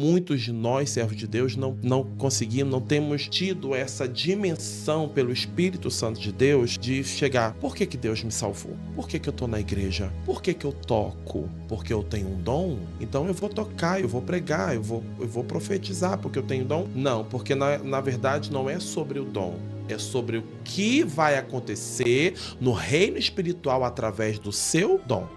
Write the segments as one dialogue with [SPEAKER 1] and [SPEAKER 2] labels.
[SPEAKER 1] muitos de nós, servos de Deus, não conseguimos, não temos tido essa dimensão pelo Espírito Santo de Deus de chegar, por que Deus me salvou? Por que eu estou na igreja? Por que eu toco? Porque eu tenho um dom? Então eu vou tocar, eu vou pregar, eu vou profetizar porque eu tenho dom? Não, porque na verdade não é sobre o dom. É sobre o que vai acontecer no reino espiritual através do seu dom.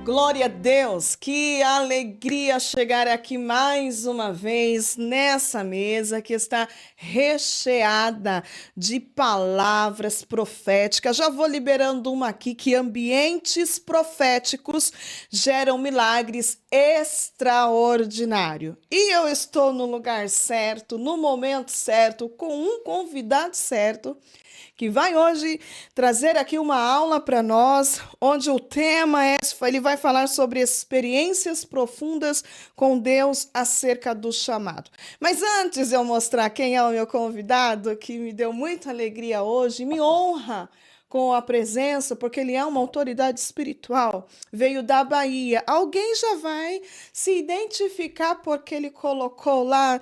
[SPEAKER 2] Glória a Deus, que alegria chegar aqui mais uma vez nessa mesa que está recheada de palavras proféticas. Já vou liberando uma aqui, que ambientes proféticos geram milagres extraordinários. E eu estou no lugar certo, no momento certo, com um convidado certo, que vai hoje trazer aqui uma aula para nós, onde o tema é, ele vai falar sobre experiências profundas com Deus acerca do chamado. Mas antes de eu mostrar quem é o meu convidado, que me deu muita alegria hoje, me honra com a presença, porque ele é uma autoridade espiritual, veio da Bahia. Alguém já vai se identificar porque ele colocou lá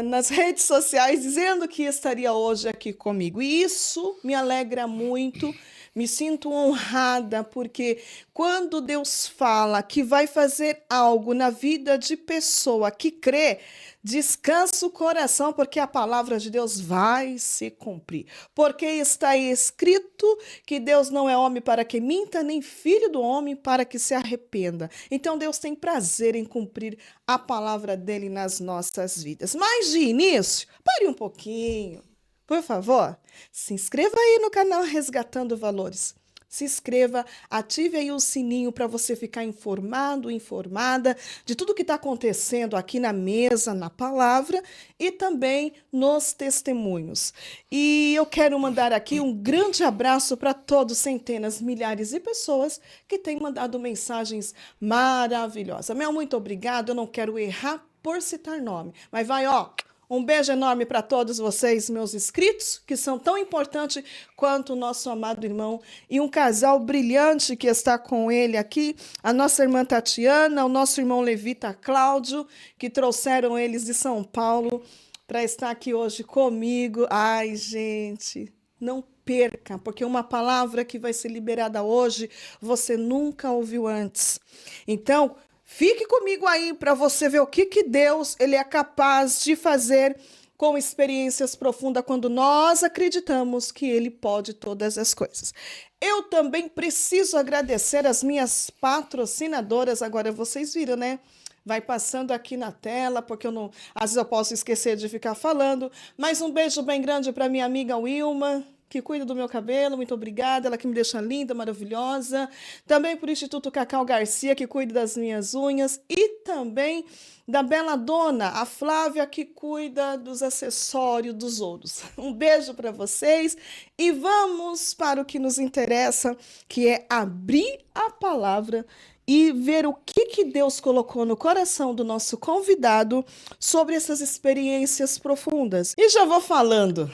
[SPEAKER 2] nas redes sociais dizendo que estaria hoje aqui comigo. E isso me alegra muito. Me sinto honrada, porque quando Deus fala que vai fazer algo na vida de pessoa que crê, descansa o coração, porque a palavra de Deus vai se cumprir. Porque está escrito que Deus não é homem para que minta, nem filho do homem para que se arrependa. Então Deus tem prazer em cumprir a palavra dele nas nossas vidas. Mas de início, pare um pouquinho. Por favor, se inscreva aí no canal Resgatando Valores. Se inscreva, ative aí o sininho para você ficar informado, informada de tudo que está acontecendo aqui na mesa, na palavra e também nos testemunhos. E eu quero mandar aqui um grande abraço para todos, centenas, milhares de pessoas que têm mandado mensagens maravilhosas. Meu muito obrigado, eu não quero errar por citar nome, mas vai, ó. Um beijo enorme para todos vocês, meus inscritos, que são tão importantes quanto o nosso amado irmão. E um casal brilhante que está com ele aqui, a nossa irmã Tatiana, o nosso irmão Levita Cláudio, que trouxeram eles de São Paulo para estar aqui hoje comigo. Ai, gente, não perca, porque uma palavra que vai ser liberada hoje, você nunca ouviu antes. Então, fique comigo aí para você ver o que Deus ele é capaz de fazer com experiências profundas quando nós acreditamos que Ele pode todas as coisas. Eu também preciso agradecer as minhas patrocinadoras. Agora vocês viram, né? Vai passando aqui na tela, porque às vezes eu posso esquecer de ficar falando. Mas um beijo bem grande para minha amiga Wilma, que cuida do meu cabelo, muito obrigada, ela que me deixa linda, maravilhosa. Também para o Instituto Cacau Garcia, que cuida das minhas unhas. E também da Bela Dona, a Flávia, que cuida dos acessórios dos ouros. Um beijo para vocês e vamos para o que nos interessa, que é abrir a palavra e ver o que Deus colocou no coração do nosso convidado sobre essas experiências profundas. E já vou falando.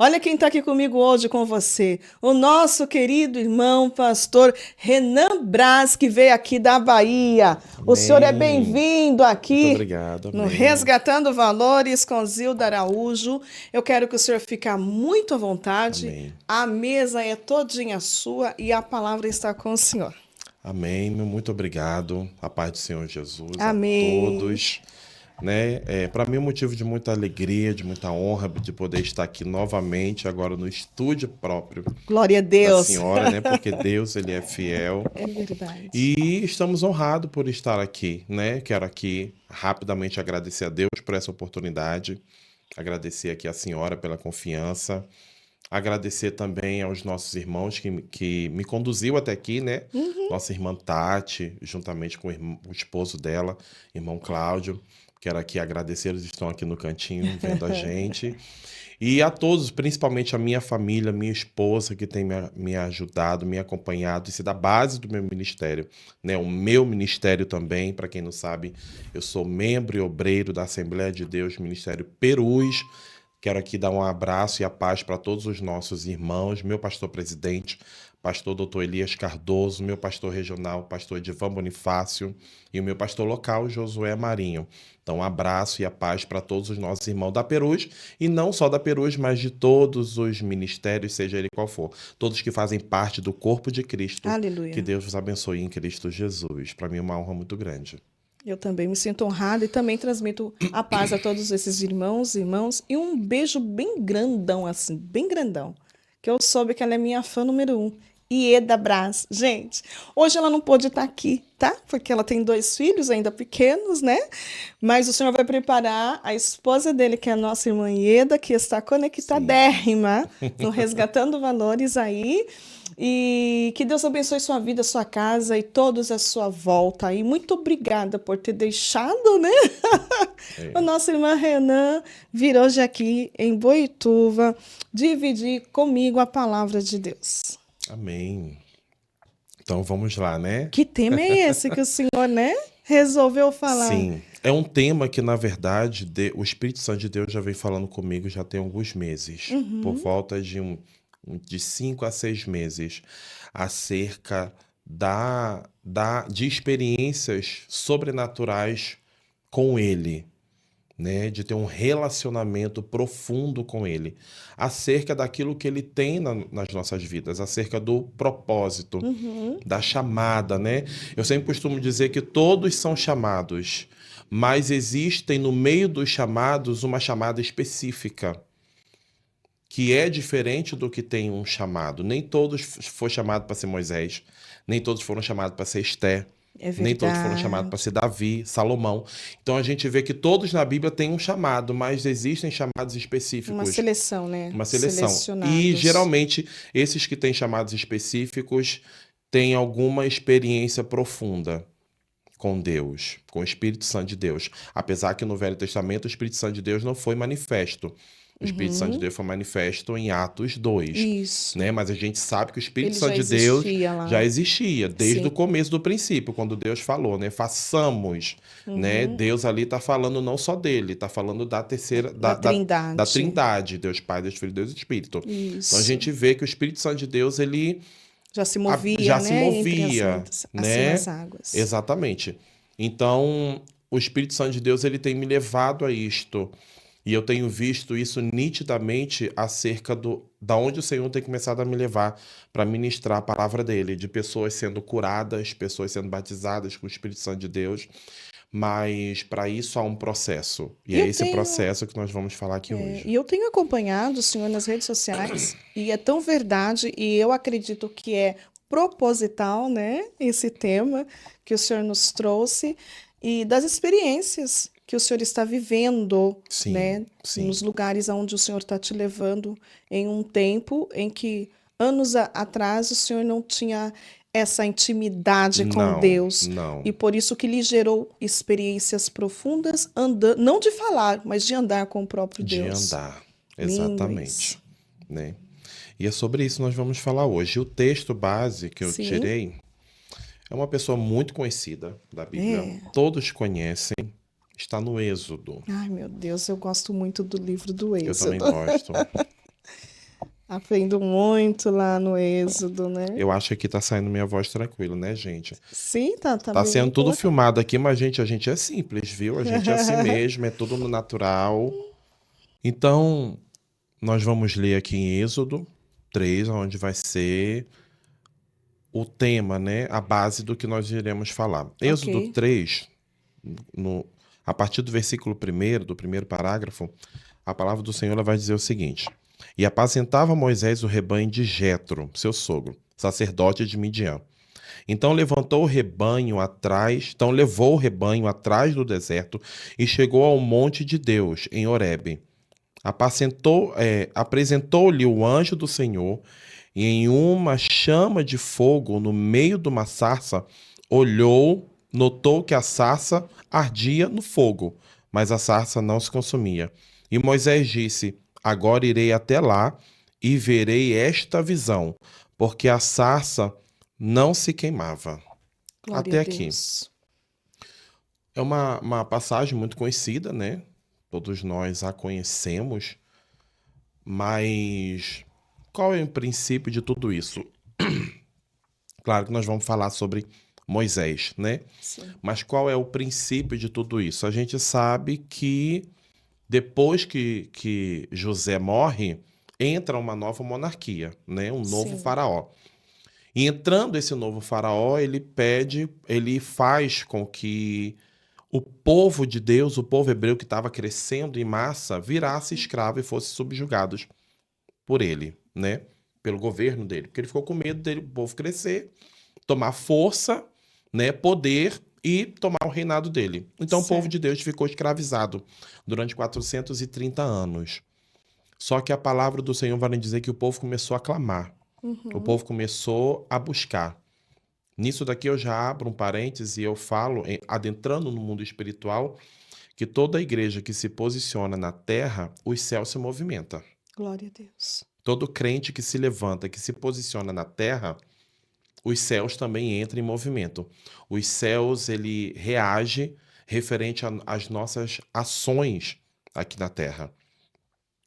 [SPEAKER 2] Olha quem está aqui comigo hoje com você, o nosso querido irmão pastor Renan Braz, que veio aqui da Bahia. Amém. O senhor é bem-vindo aqui.
[SPEAKER 1] Muito obrigado.
[SPEAKER 2] No Resgatando Valores com Zilda Araújo. Eu quero que o senhor fique muito à vontade.
[SPEAKER 1] Amém.
[SPEAKER 2] A mesa é todinha sua e a palavra está com o senhor.
[SPEAKER 1] Amém. Muito obrigado. A paz do Senhor Jesus.
[SPEAKER 2] Amém.
[SPEAKER 1] A todos. Para mim é um motivo de muita alegria, de muita honra de poder estar aqui novamente, agora no estúdio próprio.
[SPEAKER 2] Glória a Deus.
[SPEAKER 1] Da senhora, né? Porque Deus, ele é fiel.
[SPEAKER 2] É verdade.
[SPEAKER 1] E estamos honrados por estar aqui, né? Quero aqui rapidamente agradecer a Deus por essa oportunidade, agradecer aqui a senhora pela confiança, agradecer também aos nossos irmãos que me conduziu até aqui, né? Nossa irmã Tati, juntamente com o esposo dela, irmão Cláudio. Quero aqui agradecer, eles estão aqui no cantinho vendo a gente. E a todos, principalmente a minha família, minha esposa, que tem me ajudado, me acompanhado, isso é da base do meu ministério, né? O meu ministério também, para quem não sabe, eu sou membro e obreiro da Assembleia de Deus, Ministério Perus. Quero aqui dar um abraço e a paz para todos os nossos irmãos, meu pastor presidente, pastor Dr. Elias Cardoso, meu pastor regional, pastor Edivan Bonifácio, e o meu pastor local, Josué Marinho. Então, um abraço e a paz para todos os nossos irmãos da Perus, e não só da Perus, mas de todos os ministérios, seja ele qual for. Todos que fazem parte do corpo de Cristo.
[SPEAKER 2] Aleluia.
[SPEAKER 1] Que Deus vos abençoe em Cristo Jesus. Para mim é uma honra muito grande.
[SPEAKER 2] Eu também me sinto honrada e também transmito a paz a todos esses irmãos e um beijo bem grandão, assim, bem grandão, que eu soube que ela é minha fã número 1. Ieda Braz. Gente, hoje ela não pôde estar aqui, tá? Porque ela tem 2 filhos ainda pequenos, né? Mas o Senhor vai preparar a esposa dele, que é a nossa irmã Ieda, que está conectadérrima no Resgatando Valores aí. E que Deus abençoe sua vida, sua casa e todos à sua volta. E muito obrigada por ter deixado, né? A nossa irmã Renan vir hoje aqui em Boituva dividir comigo a palavra de Deus.
[SPEAKER 1] Amém. Então vamos lá, né?
[SPEAKER 2] Que tema é esse que o senhor, né, resolveu falar?
[SPEAKER 1] Sim, é um tema que, na verdade, o Espírito Santo de Deus já vem falando comigo já tem alguns meses, por volta de 5 a 6 meses, acerca de experiências sobrenaturais com Ele, né? De ter um relacionamento profundo com Ele, acerca daquilo que Ele tem nas nossas vidas, acerca do propósito, da chamada, né? Eu sempre costumo dizer que todos são chamados, mas existem no meio dos chamados uma chamada específica, que é diferente do que tem um chamado. Nem todos foram chamados para ser Moisés, nem todos foram chamados para ser Esté, nem todos foram chamados para ser Davi, Salomão. Então a gente vê que todos na Bíblia têm um chamado, mas existem chamados específicos.
[SPEAKER 2] Uma seleção, né?
[SPEAKER 1] Uma seleção. E geralmente esses que têm chamados específicos têm alguma experiência profunda com Deus, com o Espírito Santo de Deus. Apesar que no Velho Testamento o Espírito Santo de Deus não foi manifesto. O Espírito Santo de Deus foi manifesto em Atos 2.
[SPEAKER 2] Isso.
[SPEAKER 1] Né? Mas a gente sabe que o Espírito Santo de Deus já existia desde o começo do princípio, quando Deus falou, né? Façamos. Né? Deus ali está falando não só dele, está falando da terceira, da Trindade, Deus Pai, Deus Filho, Deus Espírito. Isso. Então a gente vê que o Espírito Santo de Deus, ele
[SPEAKER 2] já se movia,
[SPEAKER 1] né?
[SPEAKER 2] As águas.
[SPEAKER 1] Exatamente. Então, o Espírito Santo de Deus, ele tem me levado a isto. E eu tenho visto isso nitidamente acerca da onde o Senhor tem começado a me levar para ministrar a palavra dele, de pessoas sendo curadas, pessoas sendo batizadas com o Espírito Santo de Deus. Mas para isso há um processo. E é esse processo que nós vamos falar aqui hoje.
[SPEAKER 2] E eu tenho acompanhado o senhor nas redes sociais, e é tão verdade, e eu acredito que é proposital, né? Esse tema que o senhor nos trouxe, e das experiências que o senhor está vivendo, né? Nos lugares onde o senhor está te levando, em um tempo em que, anos atrás, o senhor não tinha essa intimidade com Deus.
[SPEAKER 1] Não.
[SPEAKER 2] E por isso que lhe gerou experiências profundas, não de falar, mas de andar com o próprio Deus.
[SPEAKER 1] De andar, exatamente. Né? E é sobre isso que nós vamos falar hoje. O texto base que eu tirei é uma pessoa muito conhecida da Bíblia. Todos conhecem. Está no Êxodo.
[SPEAKER 2] Ai, meu Deus, eu gosto muito do livro do Êxodo.
[SPEAKER 1] Eu também gosto.
[SPEAKER 2] Aprendo muito lá no Êxodo, né?
[SPEAKER 1] Eu acho que tá saindo minha voz tranquila, né, gente?
[SPEAKER 2] Sim, tá
[SPEAKER 1] Tá sendo tudo filmado aqui, mas, gente, a gente é simples, viu? A gente é assim mesmo, é tudo no natural. Então, nós vamos ler aqui em Êxodo 3, onde vai ser o tema, né? A base do que nós iremos falar. Êxodo 3, a partir do versículo 1, do primeiro parágrafo, a palavra do Senhor vai dizer o seguinte: E apacentava Moisés o rebanho de Jetro, seu sogro, sacerdote de Midian. Então levou o rebanho atrás do deserto e chegou ao monte de Deus, em Horebe. Apresentou-lhe o anjo do Senhor, e em uma chama de fogo no meio de uma sarça, notou que a sarça ardia no fogo, mas a sarça não se consumia. E Moisés disse: agora irei até lá e verei esta visão, porque a sarça não se queimava.
[SPEAKER 2] Glória a
[SPEAKER 1] Até aqui.
[SPEAKER 2] Deus.
[SPEAKER 1] É uma passagem muito conhecida, né? Todos nós a conhecemos, mas qual é o princípio de tudo isso? Claro que nós vamos falar sobre Moisés, né?
[SPEAKER 2] Sim.
[SPEAKER 1] Mas qual é o princípio de tudo isso? A gente sabe que depois que José morre, entra uma nova monarquia, né? Um novo
[SPEAKER 2] Sim.
[SPEAKER 1] faraó. E entrando esse novo faraó, ele faz com que o povo de Deus, o povo hebreu que estava crescendo em massa, virasse escravo e fosse subjugados por ele, né? Pelo governo dele. Porque ele ficou com medo dele, o povo crescer, tomar força, né? Poder e tomar o reinado dele. Então o povo de
[SPEAKER 2] Certo.
[SPEAKER 1] Deus ficou escravizado durante 430 anos. Só que a palavra do Senhor vai nos dizer que o povo começou a clamar. O
[SPEAKER 2] Uhum.
[SPEAKER 1] povo começou a buscar. Nisso daqui eu já abro um parêntese e eu falo, adentrando no mundo espiritual, que toda igreja que se posiciona na terra, os céus se movimentam.
[SPEAKER 2] Glória a Deus.
[SPEAKER 1] Todo crente que se levanta, que se posiciona na terra, os céus também entram em movimento. Os céus, ele reage referente às nossas ações aqui na terra.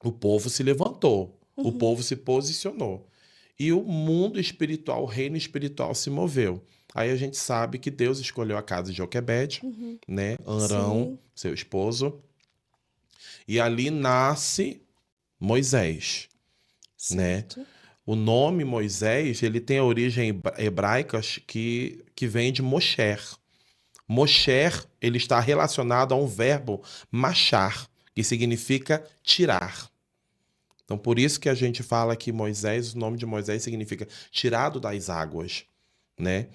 [SPEAKER 1] O povo se levantou, o
[SPEAKER 2] Uhum.
[SPEAKER 1] povo se posicionou. E o mundo espiritual, o reino espiritual se moveu. Aí a gente sabe que Deus escolheu a casa de Joquebede,
[SPEAKER 2] Uhum.
[SPEAKER 1] né? Arão,
[SPEAKER 2] Sim.
[SPEAKER 1] seu esposo. E ali nasce Moisés, né?
[SPEAKER 2] Certo.
[SPEAKER 1] O nome Moisés, ele tem a origem hebraica que vem de Mosher. Mosher, ele está relacionado a um verbo machar, que significa tirar. Então, por isso que a gente fala que Moisés, o nome de Moisés significa tirado das águas, né?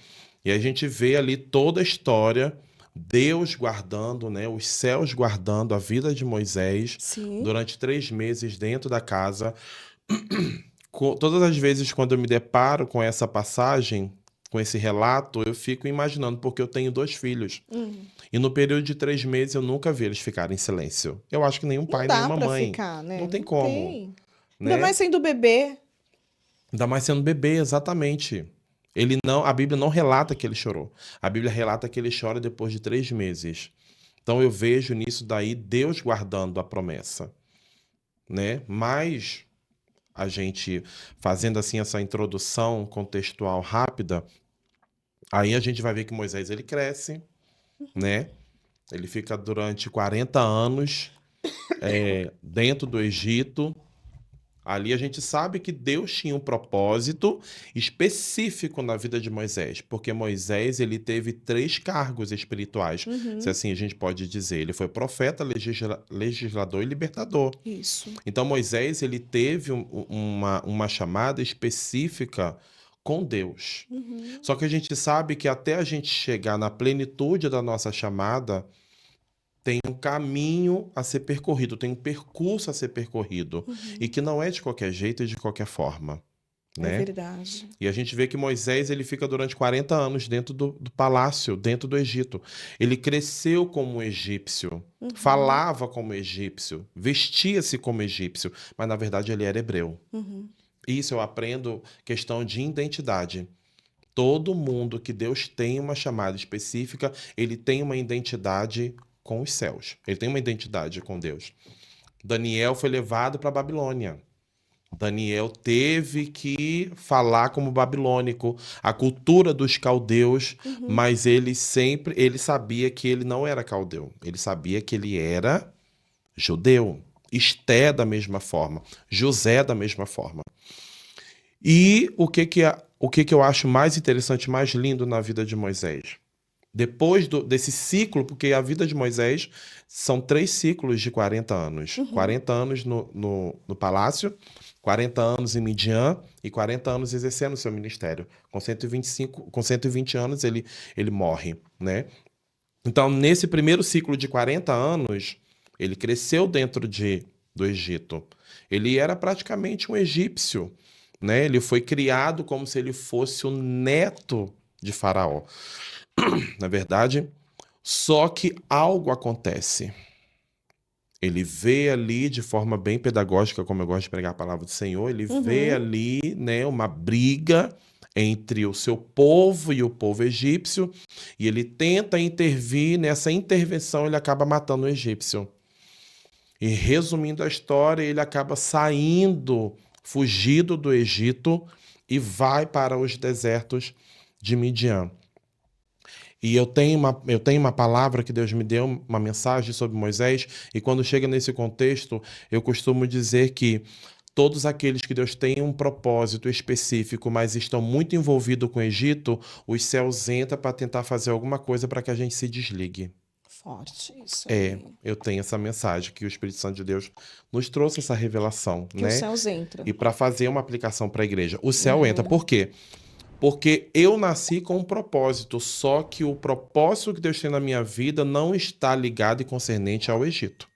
[SPEAKER 1] E a gente vê ali toda a história, Deus guardando, né? Os céus guardando a vida de Moisés
[SPEAKER 2] Sim.
[SPEAKER 1] durante 3 meses dentro da casa. Todas as vezes quando eu me deparo com essa passagem, com esse relato, eu fico imaginando, porque eu tenho 2 filhos.
[SPEAKER 2] Uhum.
[SPEAKER 1] E no período de 3 meses eu nunca vi eles ficarem em silêncio. Eu acho que nenhum
[SPEAKER 2] Não
[SPEAKER 1] pai,
[SPEAKER 2] dá
[SPEAKER 1] nenhuma
[SPEAKER 2] para
[SPEAKER 1] mãe.
[SPEAKER 2] ficar, né?
[SPEAKER 1] Não tem
[SPEAKER 2] Não
[SPEAKER 1] como,
[SPEAKER 2] tem. Ainda
[SPEAKER 1] né?
[SPEAKER 2] mais sendo bebê.
[SPEAKER 1] Ainda mais sendo bebê, exatamente. A Bíblia não relata que ele chorou. A Bíblia relata que ele chora depois de 3 meses. Então eu vejo nisso daí Deus guardando a promessa, né? Mas a gente fazendo assim essa introdução contextual rápida, aí a gente vai ver que Moisés ele cresce, né? Ele fica durante 40 anos dentro do Egito. Ali a gente sabe que Deus tinha um propósito específico na vida de Moisés, porque Moisés ele teve 3 cargos espirituais, se
[SPEAKER 2] Uhum.
[SPEAKER 1] assim a gente pode dizer. Ele foi profeta, legislador e libertador.
[SPEAKER 2] Isso.
[SPEAKER 1] Então Moisés ele teve uma chamada específica com Deus.
[SPEAKER 2] Uhum.
[SPEAKER 1] Só que a gente sabe que até a gente chegar na plenitude da nossa chamada, tem um caminho a ser percorrido, tem um percurso a ser percorrido, e
[SPEAKER 2] Uhum.
[SPEAKER 1] que não é de qualquer jeito e de qualquer forma,
[SPEAKER 2] É
[SPEAKER 1] né?
[SPEAKER 2] verdade.
[SPEAKER 1] E a gente vê que Moisés ele fica durante 40 anos dentro do palácio, dentro do Egito. Ele cresceu como um egípcio,
[SPEAKER 2] Uhum.
[SPEAKER 1] falava como egípcio, vestia-se como egípcio, mas na verdade ele era hebreu.
[SPEAKER 2] Uhum.
[SPEAKER 1] Isso eu aprendo questão de identidade. Todo mundo que Deus tem uma chamada específica, ele tem uma identidade com os céus. Ele tem uma identidade com Deus. Daniel foi levado para a Babilônia. Daniel teve que falar como babilônico, a cultura dos caldeus,
[SPEAKER 2] Uhum.
[SPEAKER 1] mas ele sabia que ele não era caldeu. Ele sabia que ele era judeu. Esté da mesma forma, José da mesma forma. E o que eu acho mais interessante, mais lindo na vida de Moisés? Depois desse ciclo, porque a vida de Moisés são 3 ciclos de 40 anos.
[SPEAKER 2] Uhum.
[SPEAKER 1] 40 anos no palácio, 40 anos em Midian e 40 anos exercendo o seu ministério. Com 120 anos ele morre, né? Então, nesse primeiro ciclo de 40 anos, ele cresceu dentro do Egito. Ele era praticamente um egípcio, né? Ele foi criado como se ele fosse o neto de Faraó. Na verdade, só que algo acontece. Ele vê ali de forma bem pedagógica, como eu gosto de pregar a palavra do Senhor, ele vê
[SPEAKER 2] Uhum.
[SPEAKER 1] ali, né, uma briga entre o seu povo e o povo egípcio, e ele tenta intervir. Nessa intervenção ele acaba matando o egípcio. E resumindo a história, ele acaba saindo, fugido do Egito e vai para os desertos de Midian. E eu tenho uma palavra que Deus me deu, uma mensagem sobre Moisés, e quando chega nesse contexto, eu costumo dizer que todos aqueles que Deus tem um propósito específico, mas estão muito envolvidos com o Egito, os céus entram para tentar fazer alguma coisa para que a gente se desligue.
[SPEAKER 2] Forte isso
[SPEAKER 1] É,
[SPEAKER 2] aí.
[SPEAKER 1] eu tenho essa mensagem que o Espírito Santo de Deus nos trouxe essa revelação,
[SPEAKER 2] Que os
[SPEAKER 1] né?
[SPEAKER 2] céus entram.
[SPEAKER 1] E para fazer uma aplicação para a igreja. O céu entra.
[SPEAKER 2] Uhum.
[SPEAKER 1] Por quê? Porque eu nasci com um propósito, só que o propósito que Deus tem na minha vida não está ligado e concernente ao Egito,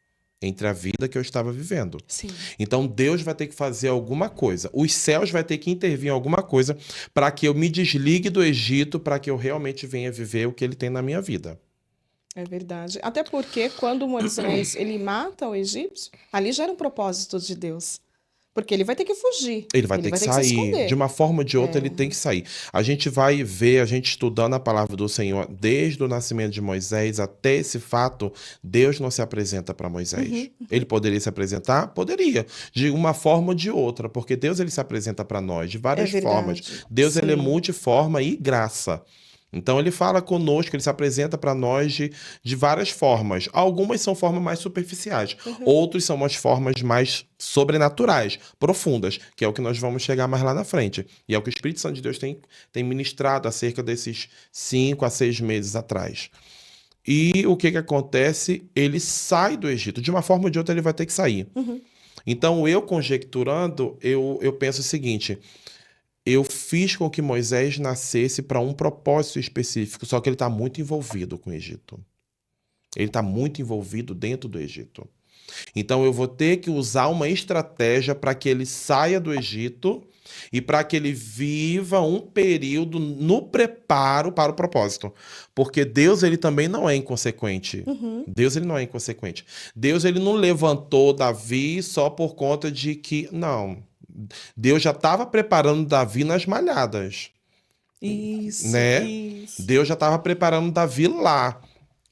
[SPEAKER 1] entre a vida que eu estava vivendo.
[SPEAKER 2] Sim.
[SPEAKER 1] Então Deus vai ter que fazer alguma coisa. Os céus vai ter que intervir em alguma coisa para que eu me desligue do Egito, para que eu realmente venha viver o que ele tem na minha vida.
[SPEAKER 2] É verdade. Até porque quando Moisés ele mata o egípcio, ali já era um propósito de Deus. Porque ele vai ter que fugir.
[SPEAKER 1] Ele vai
[SPEAKER 2] Ele
[SPEAKER 1] ter que
[SPEAKER 2] vai ter que se
[SPEAKER 1] sair. De
[SPEAKER 2] esconder.
[SPEAKER 1] uma forma ou de outra,
[SPEAKER 2] É.
[SPEAKER 1] ele tem que sair. A gente vai ver, a gente estudando a palavra do Senhor, desde o nascimento de Moisés até esse fato, Deus não se apresenta para Moisés. Ele poderia se apresentar? Poderia. De uma forma ou de outra, porque Deus ele se apresenta para nós de
[SPEAKER 2] É
[SPEAKER 1] várias formas.
[SPEAKER 2] verdade.
[SPEAKER 1] Deus ele é
[SPEAKER 2] Sim.
[SPEAKER 1] multiforma e graça. Então ele fala conosco, ele se apresenta para nós de várias formas. Algumas são formas mais superficiais, outros são umas formas mais sobrenaturais, profundas, que é o que nós vamos chegar mais lá na frente. E é o que o Espírito Santo de Deus tem ministrado acerca desses 5 a 6 meses atrás. E o que acontece? Ele sai do Egito. De uma forma ou de outra, ele vai ter que sair. Então, eu conjecturando, eu penso o seguinte: eu fiz com que Moisés nascesse para um propósito específico, só que ele está muito envolvido com o Egito. Ele está muito envolvido dentro do Egito. Então eu vou ter que usar uma estratégia para que ele saia do Egito e para que ele viva um período no preparo para o propósito. Porque Deus ele também não é inconsequente. Deus ele não é inconsequente. Deus ele não levantou Davi só por conta de que... Não. Deus já estava preparando Davi nas malhadas,
[SPEAKER 2] Isso,
[SPEAKER 1] né?
[SPEAKER 2] isso.
[SPEAKER 1] Deus já estava preparando Davi lá,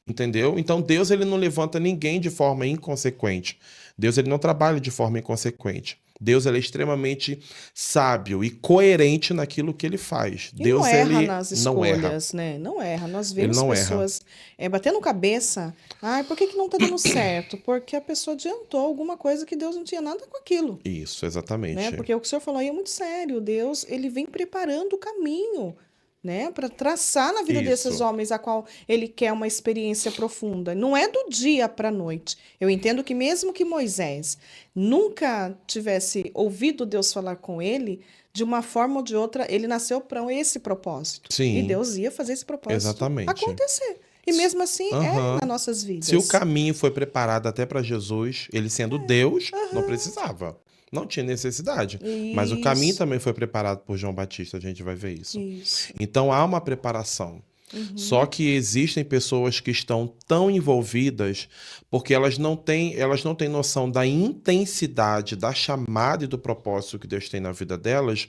[SPEAKER 1] entendeu? Então Deus ele não levanta ninguém de forma inconsequente. Deus ele não trabalha de forma inconsequente. Deus ele é extremamente sábio e coerente naquilo que ele faz.
[SPEAKER 2] E
[SPEAKER 1] Deus
[SPEAKER 2] não erra
[SPEAKER 1] ele
[SPEAKER 2] nas
[SPEAKER 1] não erra.
[SPEAKER 2] escolhas, né? Não erra. Nós
[SPEAKER 1] Ele
[SPEAKER 2] vemos
[SPEAKER 1] não erra.
[SPEAKER 2] pessoas batendo cabeça. Ai, por que que não tá dando certo? Porque a pessoa adiantou alguma coisa que Deus não tinha nada com aquilo,
[SPEAKER 1] Isso,
[SPEAKER 2] né?
[SPEAKER 1] exatamente.
[SPEAKER 2] Porque o que o senhor falou aí é muito sério. Deus, ele vem preparando o caminho, né, para traçar na vida desses
[SPEAKER 1] Isso.
[SPEAKER 2] homens a qual ele quer uma experiência profunda. Não é do dia para a noite. Eu entendo que mesmo que Moisés nunca tivesse ouvido Deus falar com ele, de uma forma ou de outra, ele nasceu para esse propósito. E
[SPEAKER 1] Sim,
[SPEAKER 2] Deus ia fazer esse propósito
[SPEAKER 1] exatamente.
[SPEAKER 2] acontecer. E mesmo assim é
[SPEAKER 1] Aham.
[SPEAKER 2] nas nossas
[SPEAKER 1] Se o
[SPEAKER 2] vidas.
[SPEAKER 1] caminho foi preparado até para Jesus, ele sendo Deus, não precisava. Não tinha necessidade. Mas o caminho
[SPEAKER 2] Isso,
[SPEAKER 1] também foi preparado por João Batista, a gente vai ver isso.
[SPEAKER 2] isso.
[SPEAKER 1] Então há uma preparação. Só que existem pessoas que estão tão envolvidas porque elas não têm noção da intensidade, da chamada e do propósito que Deus tem na vida delas.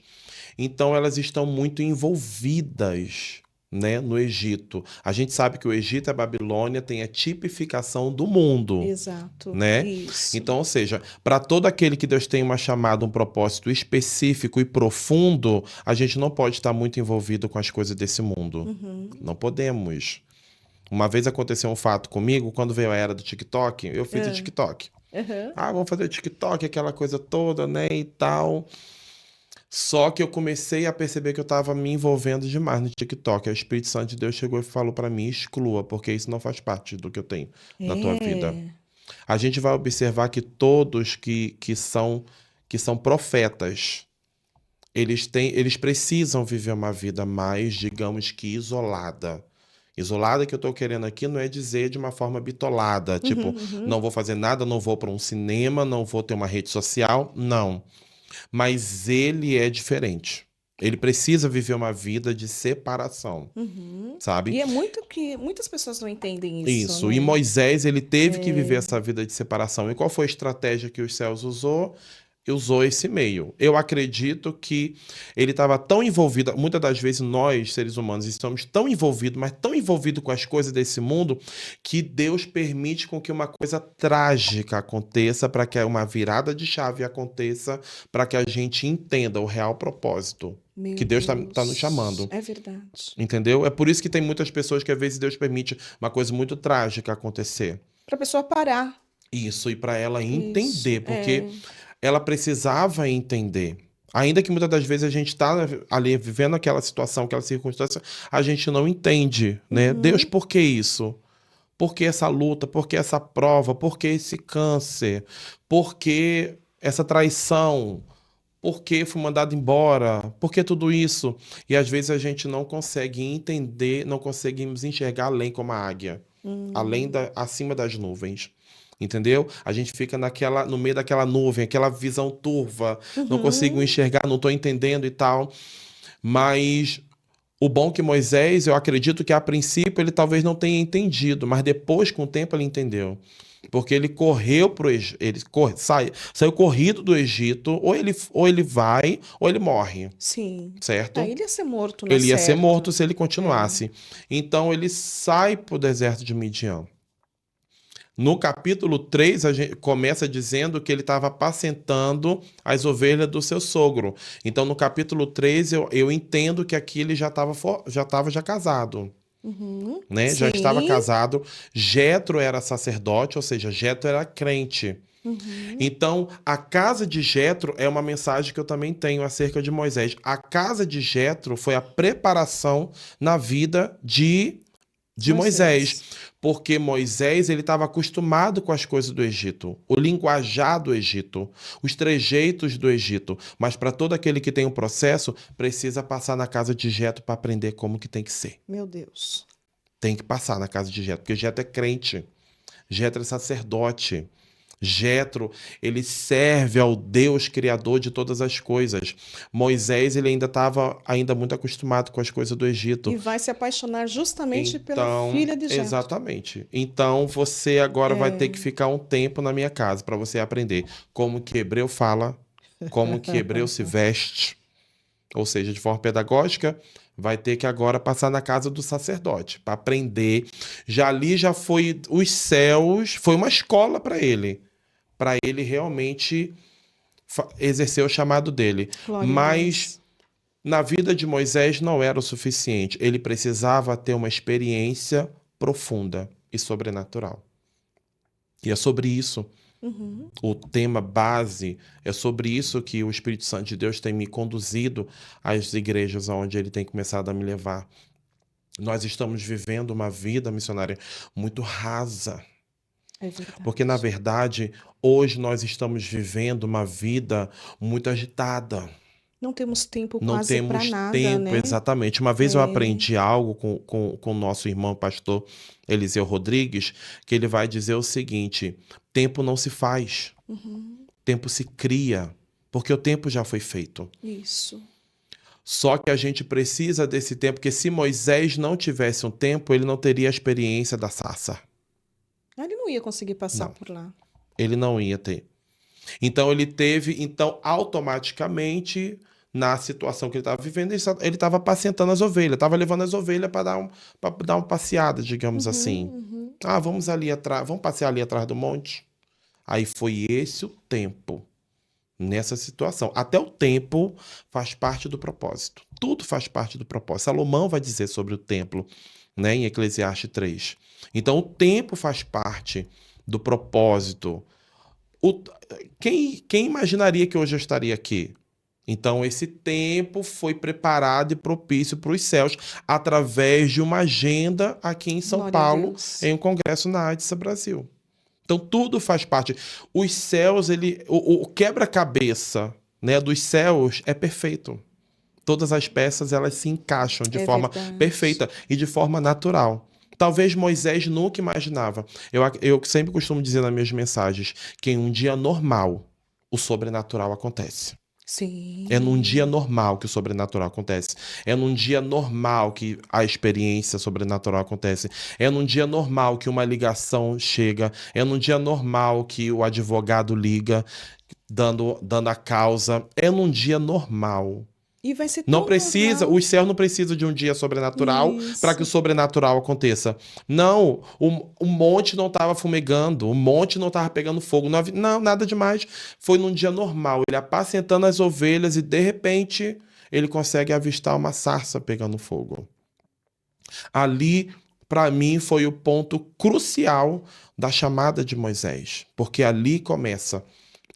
[SPEAKER 1] Então elas estão muito envolvidas, né, no Egito. A gente sabe que o Egito e a Babilônia têm a tipificação do mundo,
[SPEAKER 2] Exato.
[SPEAKER 1] né?
[SPEAKER 2] Isso.
[SPEAKER 1] Então, ou seja, para todo aquele que Deus tem uma chamada, um propósito específico e profundo, a gente não pode estar muito envolvido com as coisas desse mundo. Não podemos. Uma vez aconteceu um fato comigo, quando veio a era do TikTok, eu fiz o TikTok.
[SPEAKER 2] Aham.
[SPEAKER 1] Vamos fazer o TikTok, aquela coisa toda, né, e tal. Só que eu comecei a perceber que eu estava me envolvendo demais no TikTok. Aí o Espírito Santo de Deus chegou e falou para mim: exclua, porque isso não faz parte do que eu tenho na tua vida.
[SPEAKER 2] É.
[SPEAKER 1] A gente vai observar que todos que são profetas, eles precisam viver uma vida mais, digamos que isolada. Isolada que eu estou querendo aqui não é dizer de uma forma bitolada, tipo, não vou fazer nada, não vou para um cinema, não vou ter uma rede social, não. Mas ele é diferente. Ele precisa viver uma vida de separação, sabe?
[SPEAKER 2] E é muito que muitas pessoas não entendem isso,
[SPEAKER 1] Isso. E
[SPEAKER 2] né?
[SPEAKER 1] Moisés, ele teve que viver essa vida de separação. E qual foi a estratégia que os céus usou? Usou esse meio. Eu acredito que ele estava tão envolvido, muitas das vezes nós, seres humanos, estamos tão envolvidos, mas tão envolvidos com as coisas desse mundo, que Deus permite com que uma coisa trágica aconteça, para que uma virada de chave aconteça, para que a gente entenda o real propósito que
[SPEAKER 2] Meu
[SPEAKER 1] Deus está nos
[SPEAKER 2] Deus,
[SPEAKER 1] chamando.
[SPEAKER 2] é verdade.
[SPEAKER 1] Entendeu? É por isso que tem muitas pessoas que às vezes Deus permite uma coisa muito trágica acontecer.
[SPEAKER 2] Para a pessoa parar.
[SPEAKER 1] Isso, e para ela
[SPEAKER 2] Isso,
[SPEAKER 1] entender, porque ela precisava entender. Ainda que muitas das vezes a gente está ali vivendo aquela situação, aquela circunstância, a gente não entende, né? Deus, por que isso? Por que essa luta? Por que essa prova? Por que esse câncer? Por que essa traição? Por que fui mandado embora? Por que tudo isso? E às vezes a gente não consegue entender, não conseguimos enxergar além como a águia, acima das nuvens. Entendeu? A gente fica no meio daquela nuvem, aquela visão turva, não consigo enxergar, não estou entendendo e tal. Mas o bom que Moisés, eu acredito que a princípio ele talvez não tenha entendido, mas depois, com o tempo, ele entendeu. Porque ele correu pro Egito, saiu corrido do Egito, ou ele vai, ou ele morre,
[SPEAKER 2] Sim.
[SPEAKER 1] certo?
[SPEAKER 2] Ele ia ser morto, né?
[SPEAKER 1] Ele ia ser
[SPEAKER 2] Certo.
[SPEAKER 1] morto se ele continuasse. Então ele sai pro deserto de Midian. No capítulo 3, a gente começa dizendo que ele estava apacentando as ovelhas do seu sogro. Então, no capítulo 3, eu entendo que aqui ele já estava já casado. Né? Já estava
[SPEAKER 2] Sim.
[SPEAKER 1] casado. Jetro era sacerdote, ou seja, Jetro era crente. Então, a casa de Jetro é uma mensagem que eu também tenho acerca de Moisés. A casa de Jetro foi a preparação na vida de Moisés. Porque Moisés ele estava acostumado com as coisas do Egito, o linguajar do Egito, os trejeitos do Egito. Mas para todo aquele que tem um processo, precisa passar na casa de Jetro para aprender como que tem que ser.
[SPEAKER 2] Meu Deus.
[SPEAKER 1] Tem que passar na casa de Jetro, porque Jetro é crente, Jetro é sacerdote. Jetro, ele serve ao Deus criador de todas as coisas. Moisés, ele ainda estava muito acostumado com as coisas do Egito.
[SPEAKER 2] E vai se apaixonar justamente pela filha de Jetro.
[SPEAKER 1] Exatamente. Então, você agora vai ter que ficar um tempo na minha casa para você aprender como que hebreu fala, como que hebreu se veste. Ou seja, de forma pedagógica, vai ter que agora passar na casa do sacerdote para aprender. Já foi os céus, foi uma escola para ele realmente exercer o chamado dele. Mas na vida de Moisés não era o suficiente. Ele precisava ter uma experiência profunda e sobrenatural. E é sobre isso. O tema base é sobre isso que o Espírito Santo de Deus tem me conduzido às igrejas onde ele tem começado a me levar. Nós estamos vivendo uma vida missionária muito rasa.
[SPEAKER 2] É verdade.
[SPEAKER 1] Porque, na verdade, hoje nós estamos vivendo uma vida muito agitada.
[SPEAKER 2] Não temos tempo
[SPEAKER 1] Não
[SPEAKER 2] quase para
[SPEAKER 1] temos
[SPEAKER 2] nada,
[SPEAKER 1] tempo,
[SPEAKER 2] né?
[SPEAKER 1] exatamente. Uma vez eu aprendi algo com o nosso irmão pastor Eliseu Rodrigues, que ele vai dizer o seguinte: tempo não se faz, tempo se cria, porque o tempo já foi feito.
[SPEAKER 2] Isso.
[SPEAKER 1] Só que a gente precisa desse tempo, porque se Moisés não tivesse um tempo, ele não teria a experiência da sarça.
[SPEAKER 2] Ele não ia conseguir passar por lá.
[SPEAKER 1] Ele não ia ter. Então ele teve, automaticamente, na situação que ele estava vivendo, ele estava apacentando as ovelhas, estava levando as ovelhas para dar uma passeada, digamos assim. Vamos ali atrás, vamos passear ali atrás do monte. Aí foi esse o tempo nessa situação. Até o tempo faz parte do propósito. Tudo faz parte do propósito. Salomão vai dizer sobre o templo, né, em Eclesiastes 3. Então, o tempo faz parte do propósito. Quem imaginaria que hoje eu estaria aqui? Então, esse tempo foi preparado e propício para os céus através de uma agenda aqui em São Paulo, em um congresso na ADSA Brasil. Então, tudo faz parte. Os céus, o quebra-cabeça, né, dos céus é perfeito. Todas as peças elas se encaixam de forma perfeita e de forma natural. Talvez Moisés nunca imaginava. Eu sempre costumo dizer nas minhas mensagens que em um dia normal, o sobrenatural acontece. É num dia
[SPEAKER 2] Sim.
[SPEAKER 1] normal que o sobrenatural acontece. É num dia normal que a experiência sobrenatural acontece. É num dia normal que uma ligação chega. É num dia normal que o advogado liga, dando a causa. É num dia normal.
[SPEAKER 2] E vai ser
[SPEAKER 1] Não
[SPEAKER 2] tão
[SPEAKER 1] precisa,
[SPEAKER 2] normal.
[SPEAKER 1] os céus não precisam de um dia sobrenatural para que o
[SPEAKER 2] Isso.
[SPEAKER 1] sobrenatural aconteça. Não, o monte não estava fumegando, o monte não estava pegando fogo, não, nada demais. Foi num dia normal, ele apacentando as ovelhas e de repente ele consegue avistar uma sarça pegando fogo. Ali, para mim, foi o ponto crucial da chamada de Moisés, porque ali começa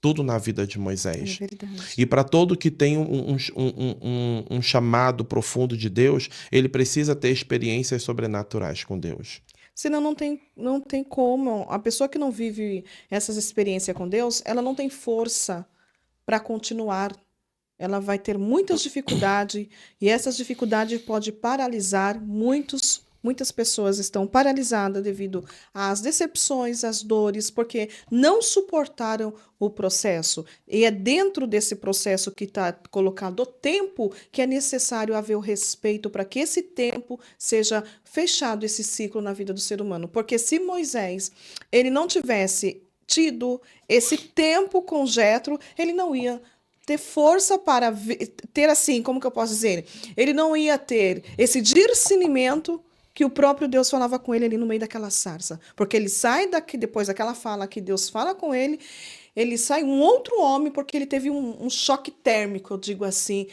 [SPEAKER 1] tudo na vida de
[SPEAKER 2] É
[SPEAKER 1] Moisés.
[SPEAKER 2] verdade.
[SPEAKER 1] E para todo que tem um chamado profundo de Deus, ele precisa ter experiências sobrenaturais com Deus.
[SPEAKER 2] Senão não tem como. A pessoa que não vive essas experiências com Deus, ela não tem força para continuar. Ela vai ter muitas dificuldades e essas dificuldades podem paralisar muitas pessoas estão paralisadas devido às decepções, às dores, porque não suportaram o processo. E é dentro desse processo que está colocado o tempo que é necessário haver o respeito para que esse tempo seja fechado, esse ciclo na vida do ser humano. Porque se Moisés ele não tivesse tido esse tempo com Jetro, ele não ia ter força para ter assim, como que eu posso dizer? Ele não ia ter esse discernimento que o próprio Deus falava com ele ali no meio daquela sarça. Porque ele sai daqui, depois daquela fala que Deus fala com ele sai um outro homem, porque ele teve um choque térmico, eu digo assim,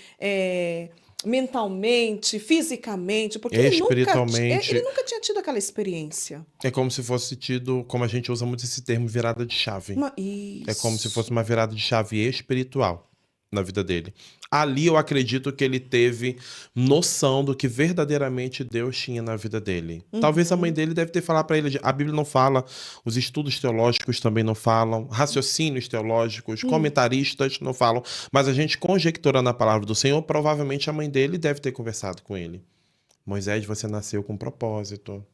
[SPEAKER 2] mentalmente, fisicamente, porque ele
[SPEAKER 1] Espiritualmente,
[SPEAKER 2] nunca tinha tido aquela experiência.
[SPEAKER 1] é como se fosse tido, como a gente usa muito esse termo, virada de chave. É como se fosse
[SPEAKER 2] Isso.
[SPEAKER 1] uma virada de chave espiritual na vida dele. Ali eu acredito que ele teve noção do que verdadeiramente Deus tinha na vida dele. Talvez a mãe
[SPEAKER 2] Uhum.
[SPEAKER 1] dele deve ter falado para ele, a Bíblia não fala, os estudos teológicos também não falam, raciocínios teológicos,
[SPEAKER 2] Hum.
[SPEAKER 1] comentaristas não falam, mas a gente conjecturando a palavra do Senhor, provavelmente a mãe dele deve ter conversado com ele. Moisés, você nasceu com um propósito.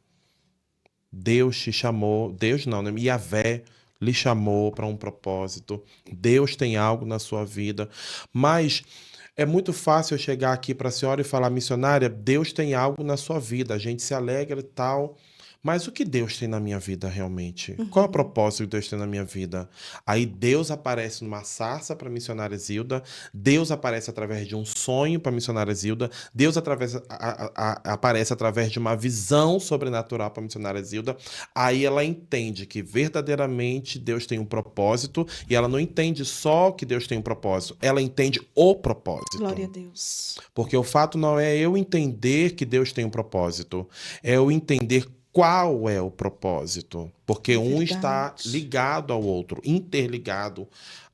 [SPEAKER 1] Deus te chamou, Deus não, né? Yahvé lhe chamou para um propósito. Deus tem algo na sua vida. Mas é muito fácil eu chegar aqui para a senhora e falar, missionária, Deus tem algo na sua vida. A gente se alegra e tal. Mas o que Deus tem na minha vida realmente? Qual é o
[SPEAKER 2] Uhum.
[SPEAKER 1] propósito que Deus tem na minha vida? Aí Deus aparece numa sarça para a missionária Zilda, Deus aparece através de um sonho para a missionária Zilda, Deus aparece através de uma visão sobrenatural para a missionária Zilda. Aí ela entende que verdadeiramente Deus tem um propósito e ela não entende só que Deus tem um propósito, ela entende o
[SPEAKER 2] Glória
[SPEAKER 1] propósito.
[SPEAKER 2] a Deus.
[SPEAKER 1] Porque o fato não é eu entender que Deus tem um propósito, é eu entender qual é o propósito. Porque
[SPEAKER 2] É
[SPEAKER 1] um está
[SPEAKER 2] verdade.
[SPEAKER 1] ligado ao outro, interligado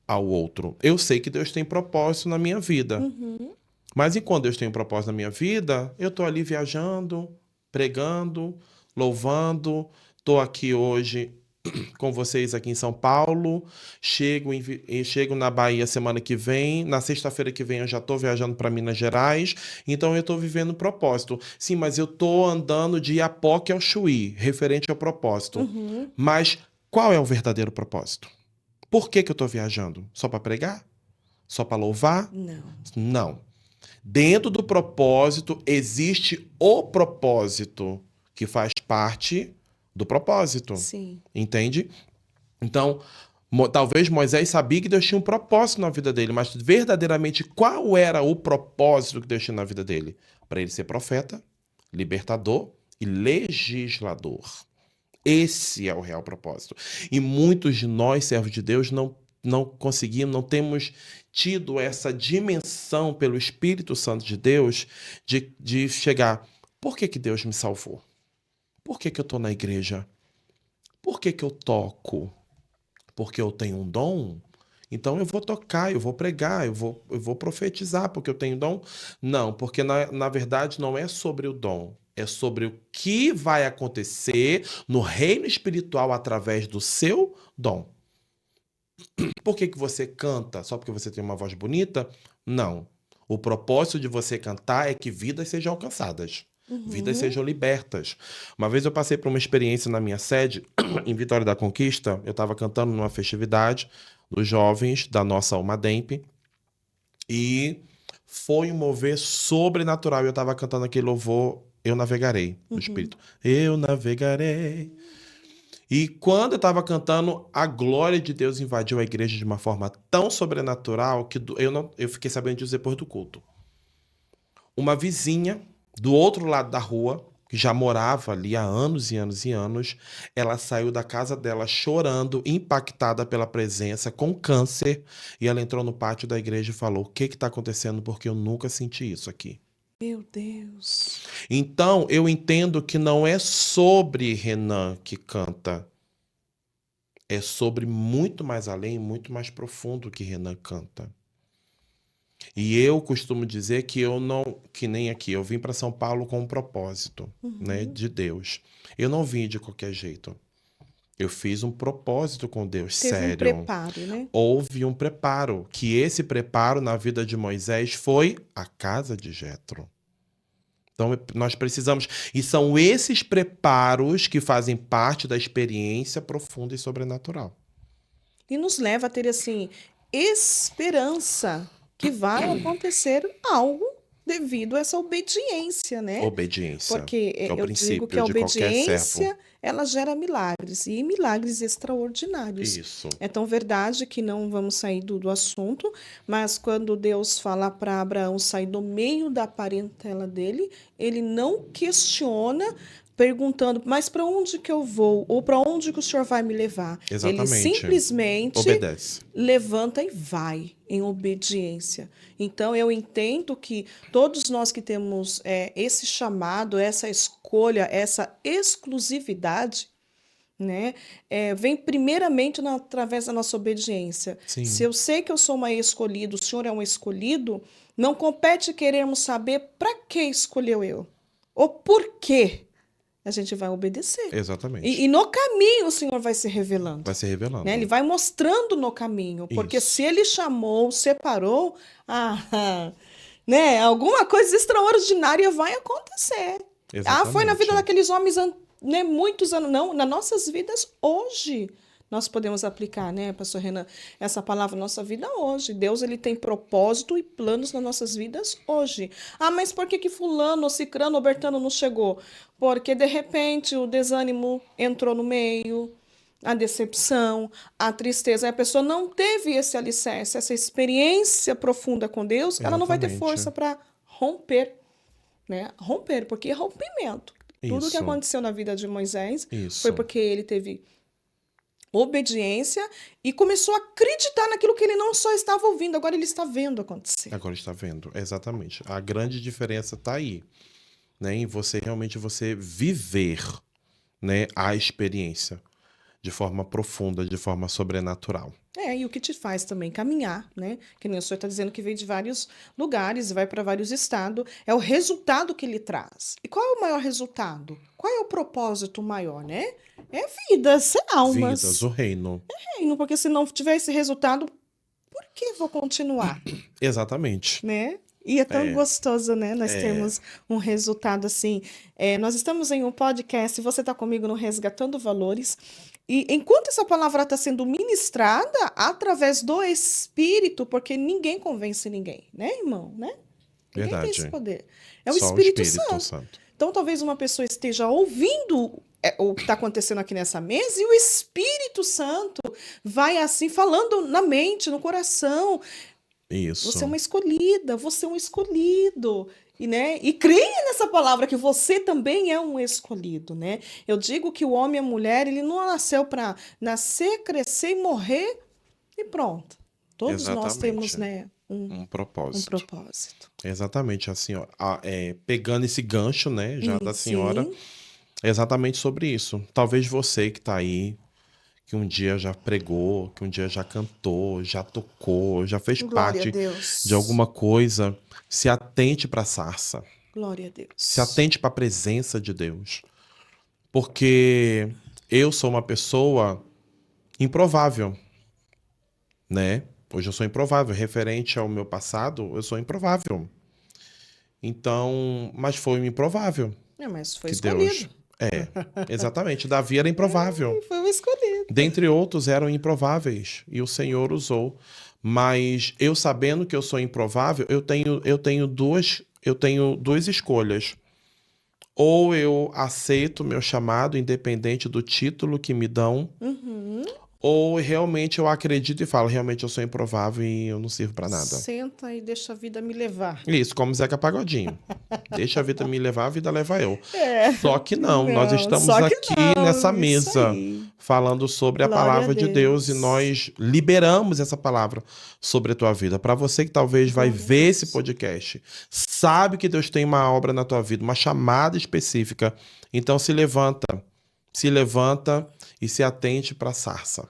[SPEAKER 1] ao outro. Eu sei que Deus tem propósito na minha vida.
[SPEAKER 2] Uhum.
[SPEAKER 1] Mas enquanto Deus tem um propósito na minha vida, eu estou ali viajando, pregando, louvando. Estou aqui hoje com vocês aqui em São Paulo. Chego na Bahia semana que vem. Na sexta-feira que vem eu já estou viajando para Minas Gerais. Então eu estou vivendo o propósito. Sim, mas eu estou andando de Iapoque ao Chuí, referente ao propósito.
[SPEAKER 2] Uhum.
[SPEAKER 1] Mas qual é o verdadeiro propósito? Por que eu estou viajando? Só para pregar? Só para louvar?
[SPEAKER 2] Não.
[SPEAKER 1] Não. Dentro do propósito existe o propósito que faz parte do propósito.
[SPEAKER 2] Sim.
[SPEAKER 1] Entende? Então, talvez Moisés sabia que Deus tinha um propósito na vida dele, mas verdadeiramente qual era o propósito que Deus tinha na vida dele? Para ele ser profeta, libertador e legislador. Esse é o real propósito. E muitos de nós, servos de Deus, não conseguimos, não temos tido essa dimensão pelo Espírito Santo de Deus de chegar. Por que Deus me salvou? Por que eu estou na igreja? Por que eu toco? Porque eu tenho um dom? Então eu vou tocar, eu vou pregar, eu vou profetizar porque eu tenho dom? Não, porque na verdade não é sobre o dom. É sobre o que vai acontecer no reino espiritual através do seu dom. Por que você canta? Só porque você tem uma voz bonita? Não. O propósito de você cantar é que vidas sejam alcançadas. Vidas
[SPEAKER 2] Uhum.
[SPEAKER 1] sejam libertas. Uma vez eu passei por uma experiência na minha sede, em Vitória da Conquista. Eu estava cantando numa festividade dos jovens da nossa Almademp. E foi um mover sobrenatural. Eu estava cantando aquele louvor, Eu Navegarei, no Espírito. Eu navegarei. E quando eu estava cantando, a glória de Deus invadiu a igreja de uma forma tão sobrenatural que eu fiquei sabendo disso depois do culto. Uma vizinha do outro lado da rua, que já morava ali há anos e anos e anos, ela saiu da casa dela chorando, impactada pela presença, com câncer, e ela entrou no pátio da igreja e falou: o que está acontecendo? Porque eu nunca senti isso aqui.
[SPEAKER 2] Meu Deus.
[SPEAKER 1] Então, eu entendo que não é sobre Renan que canta. É sobre muito mais além, muito mais profundo que Renan canta. E eu costumo dizer que eu não, que nem aqui, eu vim para São Paulo com um propósito, né, de Deus. Eu não vim de qualquer jeito. Eu fiz um propósito com Deus,
[SPEAKER 2] Teve um
[SPEAKER 1] sério.
[SPEAKER 2] preparo, né?
[SPEAKER 1] Houve um preparo, que esse preparo na vida de Moisés foi a casa de Jetro. Então, nós precisamos... E são esses preparos que fazem parte da experiência profunda e sobrenatural.
[SPEAKER 2] E nos leva a ter, assim, esperança que vai acontecer algo devido a essa obediência, né?
[SPEAKER 1] Obediência,
[SPEAKER 2] Porque
[SPEAKER 1] que é o
[SPEAKER 2] eu digo que a
[SPEAKER 1] princípio de qualquer servo.
[SPEAKER 2] obediência, ela gera milagres, e milagres extraordinários.
[SPEAKER 1] Isso,
[SPEAKER 2] É tão verdade que não vamos sair do assunto, mas quando Deus fala para Abraão sair do meio da parentela dele, ele não questiona perguntando, mas para onde que eu vou? Ou para onde que o senhor vai me levar? Ele
[SPEAKER 1] exatamente.
[SPEAKER 2] simplesmente
[SPEAKER 1] Obedece.
[SPEAKER 2] levanta e vai em obediência. Então, eu entendo que todos nós que temos esse chamado, essa escolha, essa exclusividade, né, vem primeiramente através da nossa obediência.
[SPEAKER 1] Sim.
[SPEAKER 2] Se eu sei que eu sou uma escolhida, o Senhor é um escolhido, não compete querermos saber para que escolheu eu, ou por quê. A gente vai obedecer.
[SPEAKER 1] Exatamente.
[SPEAKER 2] E no caminho o Senhor vai se revelando.
[SPEAKER 1] Vai se revelando.
[SPEAKER 2] Né? Ele vai mostrando no caminho. Porque
[SPEAKER 1] Isso.
[SPEAKER 2] se ele chamou, separou, né? Alguma coisa extraordinária vai acontecer.
[SPEAKER 1] Exatamente.
[SPEAKER 2] Foi na vida daqueles homens, né? Muitos anos. Não, nas nossas vidas hoje. Nós podemos aplicar, né, pastor Renan, essa palavra na nossa vida hoje. Deus, ele tem propósito e planos nas nossas vidas hoje. Mas por que fulano, cicrano ou bertano não chegou? Porque, de repente, o desânimo entrou no meio, a decepção, a tristeza. A pessoa não teve esse alicerce, essa experiência profunda com Deus, ela não vai ter força para romper, né? Romper, porque é rompimento.
[SPEAKER 1] Isso.
[SPEAKER 2] Tudo que aconteceu na vida de Moisés
[SPEAKER 1] Isso.
[SPEAKER 2] foi porque ele teve obediência e começou a acreditar naquilo que ele não só estava ouvindo, agora ele está vendo acontecer.
[SPEAKER 1] Agora está vendo, exatamente. A grande diferença está aí, né? Em você realmente viver, né, a experiência de forma profunda, de forma sobrenatural.
[SPEAKER 2] E o que te faz também caminhar, né? Que nem o senhor está dizendo que veio de vários lugares, vai para vários estados, é o resultado que ele traz. E qual é o maior resultado? Qual é o propósito maior, né? É vidas, é almas.
[SPEAKER 1] Vidas, o reino.
[SPEAKER 2] É reino, porque se não tiver esse resultado, por que vou continuar?
[SPEAKER 1] Exatamente.
[SPEAKER 2] Né? E é tão gostoso, né? Nós temos um resultado assim. Nós estamos em um podcast, você está comigo no Resgatando Valores. E enquanto essa palavra está sendo ministrada através do Espírito, porque ninguém convence ninguém, né, irmão? Né? Ninguém
[SPEAKER 1] Verdade.
[SPEAKER 2] tem esse poder. É o
[SPEAKER 1] Só
[SPEAKER 2] Espírito,
[SPEAKER 1] o Espírito
[SPEAKER 2] Santo. Então, talvez uma pessoa esteja ouvindo o que está acontecendo aqui nessa mesa e o Espírito Santo vai assim, falando na mente, no coração.
[SPEAKER 1] Isso.
[SPEAKER 2] Você é uma escolhida, você é um escolhido. E creia nessa palavra que você também é um escolhido, né? Eu digo que o homem e a mulher, ele não nasceu para nascer, crescer e morrer e pronto. Todos nós temos, né,
[SPEAKER 1] um propósito.
[SPEAKER 2] Um propósito.
[SPEAKER 1] Exatamente, assim, ó, pegando esse gancho, né, já da senhora, é exatamente sobre isso. Talvez você que está aí, que um dia já pregou, que um dia já cantou, já tocou, já fez parte de alguma coisa, se atente para a sarça.
[SPEAKER 2] Glória a Deus.
[SPEAKER 1] Se atente para a presença de Deus. Porque eu sou uma pessoa improvável, né? Hoje eu sou improvável. Referente ao meu passado, eu sou improvável. Então, mas foi um improvável.
[SPEAKER 2] Mas foi
[SPEAKER 1] que
[SPEAKER 2] escolhido.
[SPEAKER 1] Deus... exatamente. Davi era improvável.
[SPEAKER 2] Foi um escolhido.
[SPEAKER 1] Dentre outros eram improváveis. E o Senhor usou Mas eu sabendo que eu sou improvável, eu tenho duas escolhas. Ou eu aceito meu chamado, independente do título que me dão,
[SPEAKER 2] Uhum.
[SPEAKER 1] ou realmente eu acredito e falo, realmente eu sou improvável e eu não sirvo pra nada.
[SPEAKER 2] Senta e deixa a vida me levar.
[SPEAKER 1] Isso, como Zeca Pagodinho. Deixa a vida me levar, a vida leva eu.
[SPEAKER 2] É,
[SPEAKER 1] Só que não, nós
[SPEAKER 2] não,
[SPEAKER 1] estamos
[SPEAKER 2] só que
[SPEAKER 1] aqui
[SPEAKER 2] não,
[SPEAKER 1] nessa
[SPEAKER 2] isso
[SPEAKER 1] mesa
[SPEAKER 2] aí.
[SPEAKER 1] falando sobre a
[SPEAKER 2] Glória a
[SPEAKER 1] palavra de Deus e
[SPEAKER 2] Deus.
[SPEAKER 1] nós liberamos essa palavra sobre a tua vida. Para você que talvez vai
[SPEAKER 2] Glória a
[SPEAKER 1] ver esse
[SPEAKER 2] Deus.
[SPEAKER 1] podcast, sabe que Deus tem uma obra na tua vida, uma chamada específica, então se levanta e se atente para a sarça.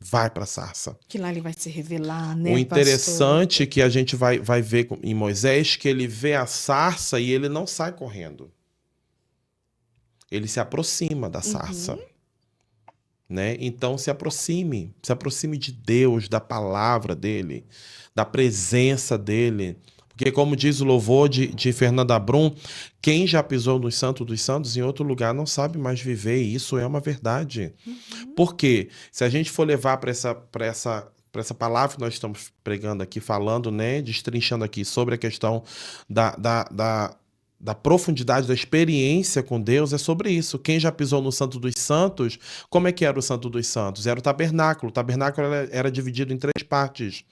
[SPEAKER 1] Vai para a sarça.
[SPEAKER 2] Que lá ele vai se revelar,
[SPEAKER 1] O
[SPEAKER 2] né, pastor?
[SPEAKER 1] interessante que a gente vai ver em Moisés, que ele vê a sarça e ele não sai correndo. Ele se aproxima da sarça. Né? Então se aproxime de Deus, da palavra dele, da presença dele. Porque como diz o louvor de Fernanda Brum, quem já pisou no Santo dos Santos em outro lugar não sabe mais viver, e isso é uma verdade. Porque se a gente for levar para essa palavra que nós estamos pregando aqui, falando, né, destrinchando aqui sobre a questão da profundidade da experiência com Deus, é sobre isso. Quem já pisou no Santo dos Santos, como é que era o Santo dos Santos? Era o tabernáculo. O tabernáculo era dividido em três partes.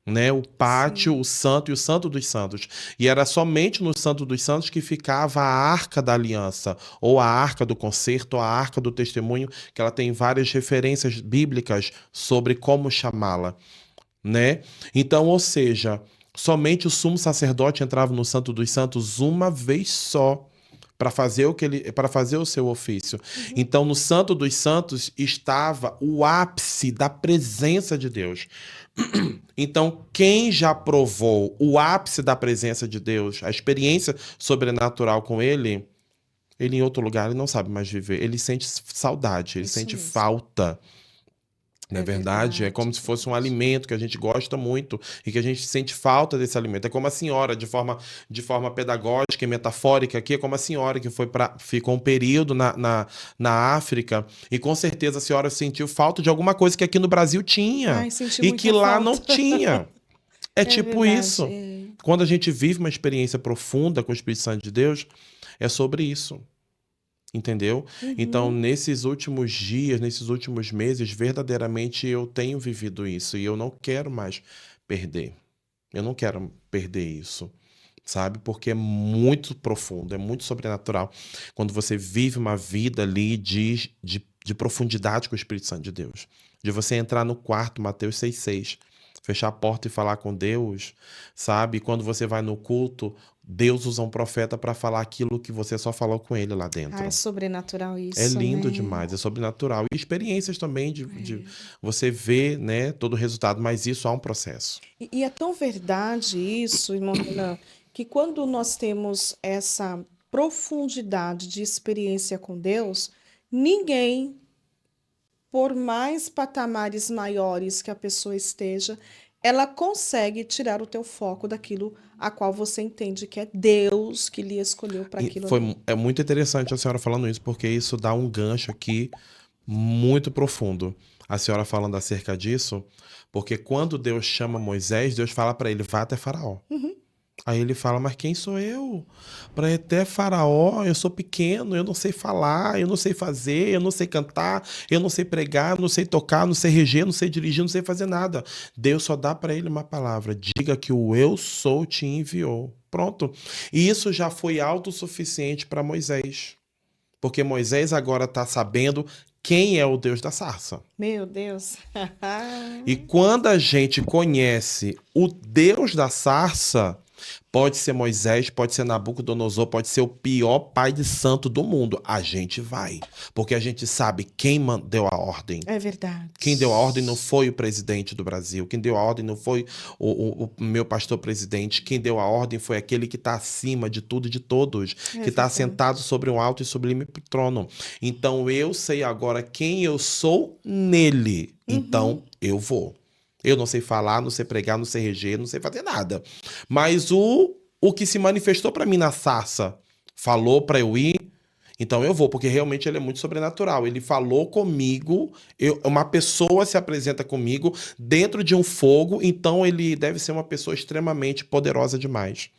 [SPEAKER 1] Né? O pátio,
[SPEAKER 2] Sim.
[SPEAKER 1] o santo e o santo dos santos. E era somente no santo dos santos que ficava a arca da aliança, ou a arca do concerto, ou a arca do testemunho, que ela tem várias referências bíblicas sobre como chamá-la. Né? Então, ou seja, somente o sumo sacerdote entrava no Santo dos Santos uma vez só para fazer o seu ofício. Então, no Santo dos Santos estava o ápice da presença de Deus. Então, quem já provou o ápice da presença de Deus, a experiência sobrenatural com ele em outro lugar, ele não sabe mais viver. Ele sente saudade, ele
[SPEAKER 2] Isso
[SPEAKER 1] sente
[SPEAKER 2] mesmo.
[SPEAKER 1] falta. Não é
[SPEAKER 2] É
[SPEAKER 1] verdade? É como
[SPEAKER 2] verdade,
[SPEAKER 1] se fosse um
[SPEAKER 2] verdade.
[SPEAKER 1] alimento que a gente gosta muito e que a gente sente falta desse alimento. É como a senhora, de forma pedagógica e metafórica aqui, é como a senhora que ficou um período na África e com certeza a senhora sentiu falta de alguma coisa que aqui no Brasil tinha
[SPEAKER 2] Ai, senti
[SPEAKER 1] e que
[SPEAKER 2] muita
[SPEAKER 1] lá não
[SPEAKER 2] falta.
[SPEAKER 1] tinha. É
[SPEAKER 2] É
[SPEAKER 1] tipo
[SPEAKER 2] verdade.
[SPEAKER 1] isso. Quando a gente vive uma experiência profunda com o Espírito Santo de Deus, é sobre isso. Entendeu? Então, nesses últimos dias, nesses últimos meses, verdadeiramente eu tenho vivido isso e eu não quero mais perder. Eu não quero perder isso, sabe? Porque é muito profundo, é muito sobrenatural. Quando você vive uma vida ali de profundidade com o Espírito Santo de Deus. De você entrar no quarto, Mateus 6,6, fechar a porta e falar com Deus, sabe? Quando você vai no culto, Deus usa um profeta para falar aquilo que você só falou com ele lá
[SPEAKER 2] Ah, é
[SPEAKER 1] dentro.
[SPEAKER 2] sobrenatural
[SPEAKER 1] É
[SPEAKER 2] isso,
[SPEAKER 1] lindo
[SPEAKER 2] né?
[SPEAKER 1] demais, é sobrenatural. E experiências também de você ver, né, todo o resultado, mas isso há um processo.
[SPEAKER 2] E é tão verdade isso, irmão Renan, que quando nós temos essa profundidade de experiência com Deus, ninguém, por mais patamares maiores que a pessoa esteja, ela consegue tirar o teu foco daquilo a qual você entende que é Deus que lhe escolheu para
[SPEAKER 1] E
[SPEAKER 2] aquilo ali.
[SPEAKER 1] é muito interessante a senhora falando isso, porque isso dá um gancho aqui muito profundo. A senhora falando acerca disso, porque quando Deus chama Moisés, Deus fala para ele, vá até Faraó. Aí ele fala, mas quem sou eu? Para ir até Faraó, eu sou pequeno, eu não sei falar, eu não sei fazer, eu não sei cantar, eu não sei pregar, eu não sei tocar, não sei reger, não sei dirigir, não sei fazer nada. Deus só dá para ele uma palavra, diga que o eu sou te enviou. Pronto. E isso já foi autossuficiente para Moisés. Porque Moisés agora está sabendo quem é o Deus da sarça.
[SPEAKER 2] Meu Deus.
[SPEAKER 1] E quando a gente conhece o Deus da sarça, pode ser Moisés, pode ser Nabucodonosor, pode ser o pior pai de santo do mundo. A gente vai. Porque a gente sabe quem deu a ordem.
[SPEAKER 2] É verdade.
[SPEAKER 1] Quem deu a ordem não foi o presidente do Brasil. Quem deu a ordem não foi o meu pastor presidente. Quem deu a ordem foi aquele que está acima de tudo e de todos. Que está
[SPEAKER 2] verdade.
[SPEAKER 1] sentado sobre um alto e sublime trono. Então eu sei agora quem eu sou nele. Então eu vou. Eu não sei falar, não sei pregar, não sei reger, não sei fazer nada. Mas o que se manifestou para mim na sarça falou para eu ir. Então eu vou, porque realmente ele é muito sobrenatural. Ele falou comigo, uma pessoa se apresenta comigo dentro de um fogo, então ele deve ser uma pessoa extremamente poderosa demais.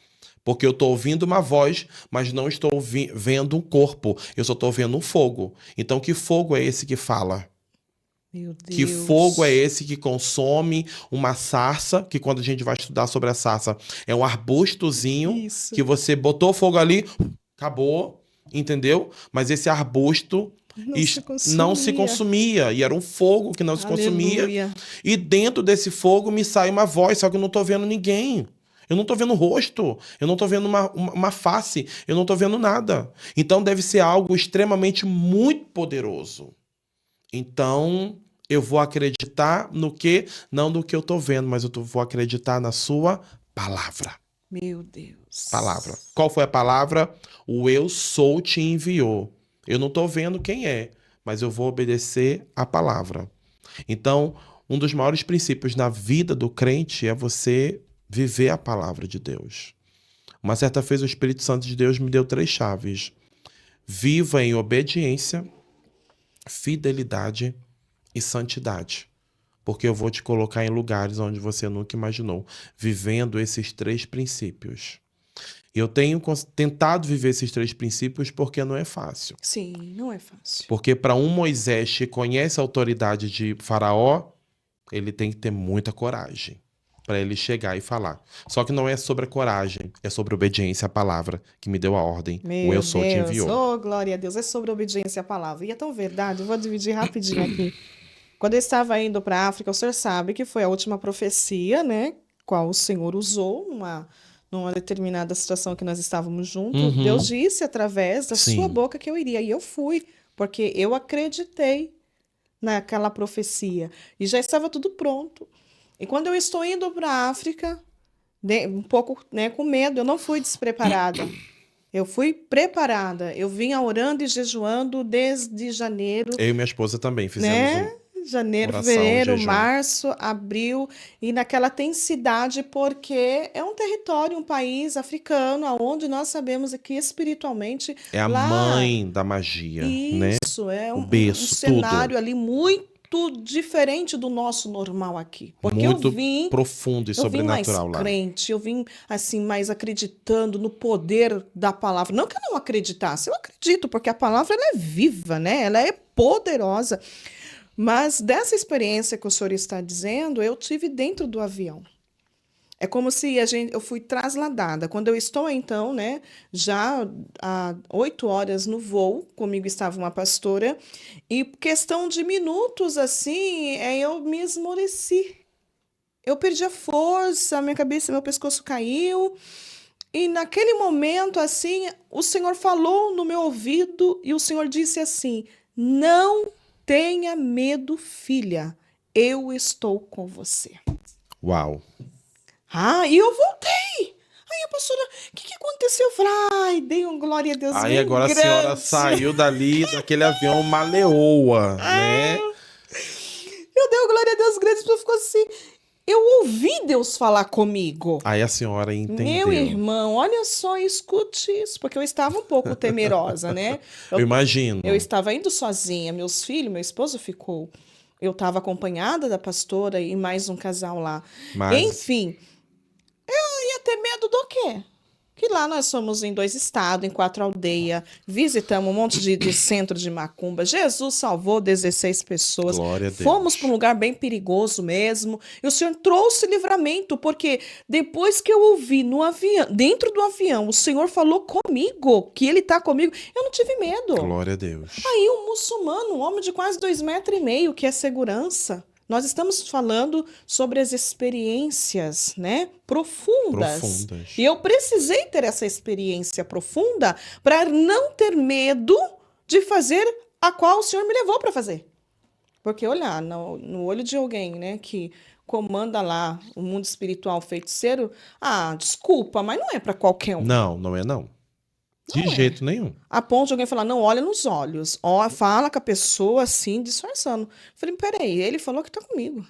[SPEAKER 1] Porque eu estou ouvindo uma voz, mas não estou vendo um corpo. Eu só estou vendo um fogo. Então que fogo é esse que fala?
[SPEAKER 2] Meu
[SPEAKER 1] Que fogo é
[SPEAKER 2] Deus.
[SPEAKER 1] esse que consome uma sarça, que quando a gente vai estudar sobre a sarça, é um arbustozinho
[SPEAKER 2] Isso.
[SPEAKER 1] que você botou fogo ali, acabou, entendeu? Mas esse arbusto
[SPEAKER 2] Não se
[SPEAKER 1] não se
[SPEAKER 2] consumia.
[SPEAKER 1] consumia, e era um fogo que não se consumia,
[SPEAKER 2] Aleluia.
[SPEAKER 1] e dentro desse fogo me sai uma voz, só que eu não tô vendo ninguém. Eu não tô vendo rosto, eu não tô vendo uma face, eu não tô vendo nada. Então deve ser algo extremamente muito poderoso. Então, eu vou acreditar no que? Não no que eu tô vendo, mas vou acreditar na sua palavra.
[SPEAKER 2] Meu Deus.
[SPEAKER 1] Palavra. Qual foi a palavra? O eu sou te enviou. Eu não tô vendo quem é, mas eu vou obedecer a palavra. Então, um dos maiores princípios na vida do crente é você viver a palavra de Deus. Uma certa vez o Espírito Santo de Deus me deu 3 chaves. Viva em obediência, fidelidade e santidade. Porque eu vou te colocar em lugares onde você nunca imaginou, vivendo esses 3 princípios. E eu tenho tentado viver esses 3 princípios porque não é fácil.
[SPEAKER 2] Sim, não é fácil.
[SPEAKER 1] Porque para um Moisés que conhece a autoridade de Faraó, ele tem que ter muita coragem para ele chegar e falar. Só que não é sobre a coragem, é sobre a obediência à palavra que me deu a ordem. O eu
[SPEAKER 2] Meu
[SPEAKER 1] sou te
[SPEAKER 2] Deus,
[SPEAKER 1] enviou.
[SPEAKER 2] oh glória a Deus, é sobre a obediência à palavra. E é tão verdade, eu vou dividir rapidinho aqui. Quando eu estava indo para a África, o senhor sabe que foi a última profecia, né? Qual o Senhor usou numa determinada situação que nós estávamos juntos.
[SPEAKER 1] Uhum.
[SPEAKER 2] Deus disse através da sua
[SPEAKER 1] Sim.
[SPEAKER 2] boca que eu iria. E eu fui, porque eu acreditei naquela profecia. E já estava tudo pronto. E quando eu estou indo para a África, um pouco, né, com medo, eu não fui despreparada. Eu fui preparada. Eu vinha orando e jejuando desde janeiro,
[SPEAKER 1] Eu e minha esposa também fizemos
[SPEAKER 2] né? Janeiro,
[SPEAKER 1] oração,
[SPEAKER 2] fevereiro,
[SPEAKER 1] jejum.
[SPEAKER 2] março, abril, e naquela tensidade, porque é um território, um país africano, onde nós sabemos que espiritualmente
[SPEAKER 1] É a
[SPEAKER 2] lá,
[SPEAKER 1] mãe da magia, né?
[SPEAKER 2] isso é
[SPEAKER 1] O
[SPEAKER 2] um
[SPEAKER 1] berço,
[SPEAKER 2] cenário
[SPEAKER 1] tudo.
[SPEAKER 2] ali muito diferente do nosso normal aqui. Porque
[SPEAKER 1] Muito profundo e
[SPEAKER 2] eu vim mais
[SPEAKER 1] sobrenatural lá.
[SPEAKER 2] crente, eu vim assim mais acreditando no poder da palavra. Não que eu não acreditasse, eu acredito, porque a palavra ela é viva, né? Ela é poderosa. Mas dessa experiência que o senhor está dizendo, eu tive dentro do avião. É como se eu fui trasladada. Quando eu estou, então, né, já há 8 horas no voo, comigo estava uma pastora, e questão de minutos, assim, eu me esmoreci. Eu perdi a força, minha cabeça, meu pescoço caiu. E naquele momento, assim, o Senhor falou no meu ouvido e o Senhor disse assim: não tenha medo, filha, eu estou com você.
[SPEAKER 1] Uau.
[SPEAKER 2] E eu voltei. Aí a pastora, o que aconteceu? Eu falei, ai, dei um glória a Deus
[SPEAKER 1] Aí
[SPEAKER 2] bem
[SPEAKER 1] agora a senhora
[SPEAKER 2] grande.
[SPEAKER 1] saiu dali, daquele avião, uma leoa, né?
[SPEAKER 2] Eu dei um glória a Deus grande, porque ficou assim. Eu ouvi Deus falar comigo.
[SPEAKER 1] Aí a senhora entendeu.
[SPEAKER 2] Meu irmão, olha só, escute isso, porque eu estava um pouco temerosa, né?
[SPEAKER 1] Eu imagino.
[SPEAKER 2] Eu estava indo sozinha, meus filhos, meu esposo ficou. Eu estava acompanhada da pastora e mais um casal lá.
[SPEAKER 1] Mas
[SPEAKER 2] Enfim, eu ia ter medo do quê? Que lá nós somos em 2 estados, em 4 aldeias, visitamos um monte de centro de macumba. Jesus salvou 16 pessoas.
[SPEAKER 1] glória a Deus.
[SPEAKER 2] Fomos para um lugar bem perigoso mesmo. E o Senhor trouxe livramento, porque depois que eu ouvi no avião, dentro do avião, o Senhor falou comigo, que Ele está comigo, eu não tive medo.
[SPEAKER 1] Glória a Deus.
[SPEAKER 2] Aí um muçulmano, um homem de quase 2,5 metros, que é segurança. Nós estamos falando sobre as experiências, né, profundas. E eu precisei ter essa experiência profunda para não ter medo de fazer a qual o Senhor me levou para fazer. Porque olhar no olho de alguém, né, que comanda lá o mundo espiritual feiticeiro, desculpa, mas não é para qualquer um.
[SPEAKER 1] Não, não é não. De jeito nenhum.
[SPEAKER 2] A ponto de alguém falar, não, olha nos olhos. Fala com a pessoa assim, disfarçando. Falei, peraí, ele falou que tá comigo.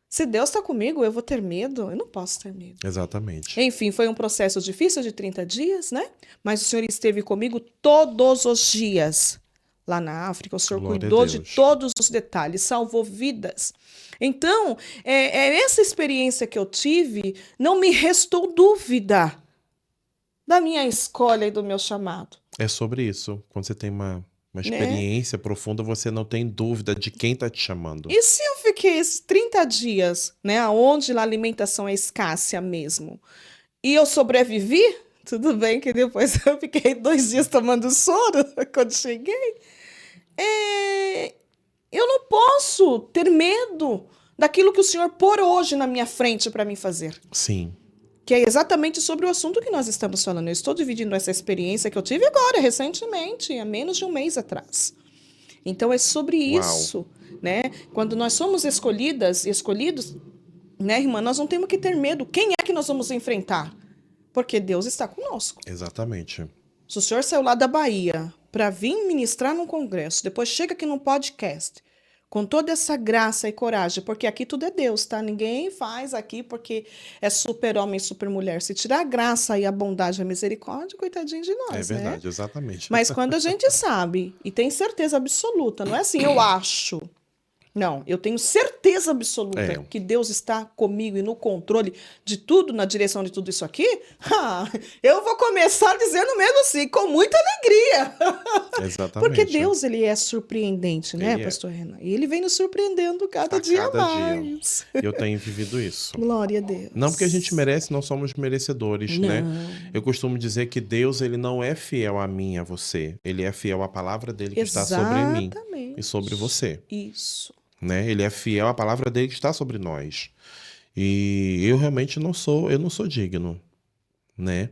[SPEAKER 2] Se Deus está comigo, eu vou ter medo? Eu não posso ter medo.
[SPEAKER 1] Exatamente.
[SPEAKER 2] Enfim, foi um processo difícil de 30 dias, né? Mas o Senhor esteve comigo todos os dias lá na África. O Senhor
[SPEAKER 1] Glória a
[SPEAKER 2] cuidou de
[SPEAKER 1] Deus.
[SPEAKER 2] todos os detalhes, salvou vidas. Então, essa experiência que eu tive, não me restou dúvida da minha escolha e do meu chamado,
[SPEAKER 1] É sobre isso. Quando você tem uma
[SPEAKER 2] né?
[SPEAKER 1] experiência profunda, você não tem dúvida de quem está te chamando.
[SPEAKER 2] E se eu fiquei esses 30 dias, né, onde a alimentação é escassa mesmo, e eu sobrevivi, tudo bem que depois eu fiquei 2 dias tomando soro quando cheguei, é, eu não posso ter medo daquilo que o Senhor pôr hoje na minha frente para mim fazer.
[SPEAKER 1] Sim.
[SPEAKER 2] Que é exatamente sobre o assunto que nós estamos falando. Eu estou dividindo essa experiência que eu tive agora, recentemente, há menos de um mês atrás. Então é sobre
[SPEAKER 1] Uau.
[SPEAKER 2] isso, né? Quando nós somos escolhidas e escolhidos, né, irmã, nós não temos que ter medo. Quem é que nós vamos enfrentar? Porque Deus está conosco.
[SPEAKER 1] Exatamente.
[SPEAKER 2] Se o senhor saiu lá da Bahia para vir ministrar num congresso, depois chega aqui num podcast, com toda essa graça e coragem, porque aqui tudo é Deus, tá? Ninguém faz aqui porque é super-homem, super-mulher. Se tirar a graça e a bondade e a misericórdia, coitadinho de
[SPEAKER 1] É
[SPEAKER 2] nós, né?
[SPEAKER 1] verdade, exatamente.
[SPEAKER 2] Mas quando a gente sabe e tem certeza absoluta, não é assim, eu acho. Não, eu tenho certeza absoluta
[SPEAKER 1] É.
[SPEAKER 2] que Deus está comigo e no controle de tudo, na direção de tudo isso aqui. Eu vou começar dizendo mesmo assim, com muita alegria. Porque
[SPEAKER 1] Exatamente.
[SPEAKER 2] Deus, ele é surpreendente, né,
[SPEAKER 1] Ele é.
[SPEAKER 2] pastor Renan? E ele vem nos surpreendendo cada
[SPEAKER 1] A
[SPEAKER 2] dia
[SPEAKER 1] cada dia.
[SPEAKER 2] mais.
[SPEAKER 1] Eu tenho vivido isso.
[SPEAKER 2] Glória a Deus.
[SPEAKER 1] Não porque a gente merece, não somos merecedores, né?
[SPEAKER 2] Não.
[SPEAKER 1] Eu costumo dizer que Deus, ele não é fiel a mim, a você. Ele é fiel à palavra dele que está sobre mim
[SPEAKER 2] Exatamente.
[SPEAKER 1] e sobre você,
[SPEAKER 2] Isso.
[SPEAKER 1] né? Ele é fiel à palavra dele que está sobre nós. E eu realmente eu não sou digno, né?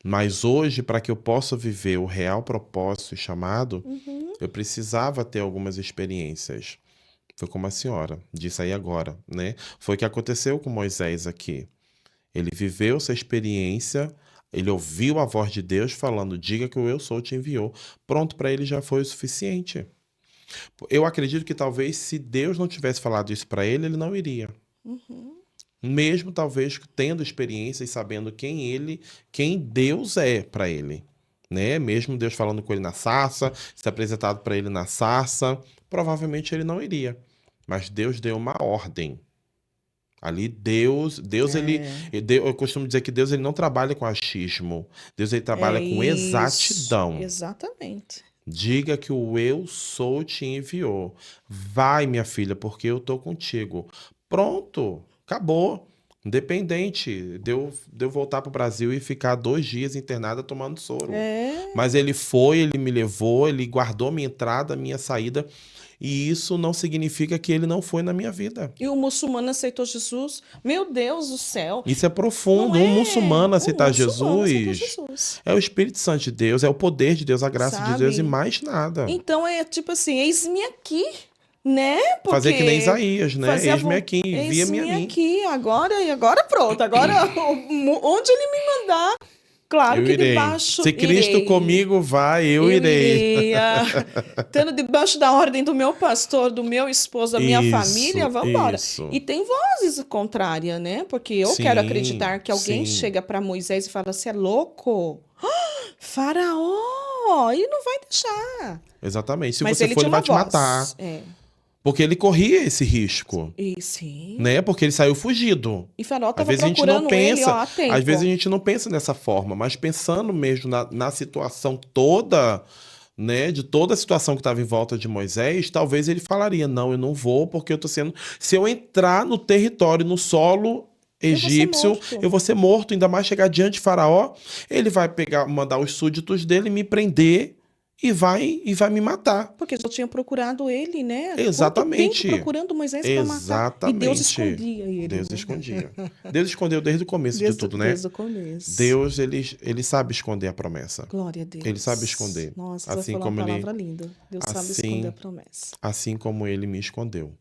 [SPEAKER 1] Mas hoje, para que eu possa viver o real propósito e chamado, eu precisava ter algumas experiências. Foi como a senhora disse aí agora, né? Foi o que aconteceu com Moisés aqui. Ele viveu essa experiência, ele ouviu a voz de Deus falando: diga que o eu sou te enviou. Pronto, para ele já foi o suficiente. Eu acredito que talvez se Deus não tivesse falado isso para ele, ele não iria. Mesmo talvez tendo experiência e sabendo quem Deus é para ele, né? Mesmo Deus falando com ele na sarça, se apresentado para ele na sarça, provavelmente ele não iria. Mas Deus deu uma ordem. Ali Deus eu costumo dizer que Deus ele não trabalha com achismo. Deus ele trabalha com
[SPEAKER 2] Isso.
[SPEAKER 1] exatidão.
[SPEAKER 2] Exatamente.
[SPEAKER 1] Diga que o eu sou te enviou. Vai, minha filha, porque eu tô contigo. Pronto, acabou. Independente de eu voltar para o Brasil e ficar 2 dias internada tomando soro. Mas ele foi, ele me levou, ele guardou minha entrada, minha saída. E isso não significa que ele não foi na minha vida.
[SPEAKER 2] E o muçulmano aceitou Jesus. Meu Deus do céu.
[SPEAKER 1] Isso é profundo.
[SPEAKER 2] Não é?
[SPEAKER 1] Um muçulmano aceitar
[SPEAKER 2] Um muçulmano aceitou
[SPEAKER 1] Jesus
[SPEAKER 2] Jesus.
[SPEAKER 1] é o Espírito Santo de Deus, é o poder de Deus, a graça de Deus e
[SPEAKER 2] Sabe?
[SPEAKER 1] mais nada.
[SPEAKER 2] Então é tipo assim, eis-me aqui, né?
[SPEAKER 1] Fazer que nem
[SPEAKER 2] Porque
[SPEAKER 1] Isaías, né?
[SPEAKER 2] fazer a
[SPEAKER 1] Eis-me aqui, envia-me a
[SPEAKER 2] eis-me
[SPEAKER 1] mim.
[SPEAKER 2] aqui, agora pronto. Agora onde ele me mandar, claro
[SPEAKER 1] Eu
[SPEAKER 2] que
[SPEAKER 1] irei.
[SPEAKER 2] debaixo
[SPEAKER 1] Se Cristo
[SPEAKER 2] irei.
[SPEAKER 1] comigo vai, eu irei.
[SPEAKER 2] Estando debaixo da ordem do meu pastor, do meu esposo, da minha família, vamos embora.
[SPEAKER 1] Isso.
[SPEAKER 2] E tem vozes contrárias, né? Porque eu
[SPEAKER 1] Sim,
[SPEAKER 2] quero acreditar que alguém
[SPEAKER 1] sim.
[SPEAKER 2] chega para Moisés e fala: você é louco? Faraó! Ele não vai deixar.
[SPEAKER 1] Exatamente. Se
[SPEAKER 2] Mas
[SPEAKER 1] você
[SPEAKER 2] ele
[SPEAKER 1] for,
[SPEAKER 2] tinha
[SPEAKER 1] ele vai
[SPEAKER 2] uma
[SPEAKER 1] te
[SPEAKER 2] voz.
[SPEAKER 1] matar.
[SPEAKER 2] É.
[SPEAKER 1] Porque ele corria esse risco,
[SPEAKER 2] E sim.
[SPEAKER 1] né? Porque ele saiu fugido.
[SPEAKER 2] E Faraó
[SPEAKER 1] Às
[SPEAKER 2] estava
[SPEAKER 1] vezes a gente não
[SPEAKER 2] procurando ele,
[SPEAKER 1] pensa,
[SPEAKER 2] ó, há tempo.
[SPEAKER 1] às vezes a gente não pensa dessa forma, mas pensando mesmo na situação toda, né, de toda a situação que estava em volta de Moisés, talvez ele falaria: não, eu não vou, porque eu tô sendo. Se eu entrar no território, no solo egípcio, eu vou ser morto, ainda mais chegar diante de Faraó, ele vai mandar os súditos dele me prender e vai me matar.
[SPEAKER 2] Porque eu tinha procurado ele, né?
[SPEAKER 1] Exatamente.
[SPEAKER 2] Quanto tempo procurando Moisés para matar.
[SPEAKER 1] Exatamente.
[SPEAKER 2] E Deus escondia ele.
[SPEAKER 1] Deus
[SPEAKER 2] né?
[SPEAKER 1] escondia. Deus escondeu desde o começo de tudo, né?
[SPEAKER 2] Desde o começo.
[SPEAKER 1] Deus, ele sabe esconder a promessa.
[SPEAKER 2] Glória a Deus.
[SPEAKER 1] Ele sabe esconder.
[SPEAKER 2] Nossa,
[SPEAKER 1] Assim
[SPEAKER 2] vai falar
[SPEAKER 1] como
[SPEAKER 2] uma
[SPEAKER 1] ele,
[SPEAKER 2] palavra linda. Deus sabe
[SPEAKER 1] assim-
[SPEAKER 2] esconder a promessa.
[SPEAKER 1] assim como ele me escondeu.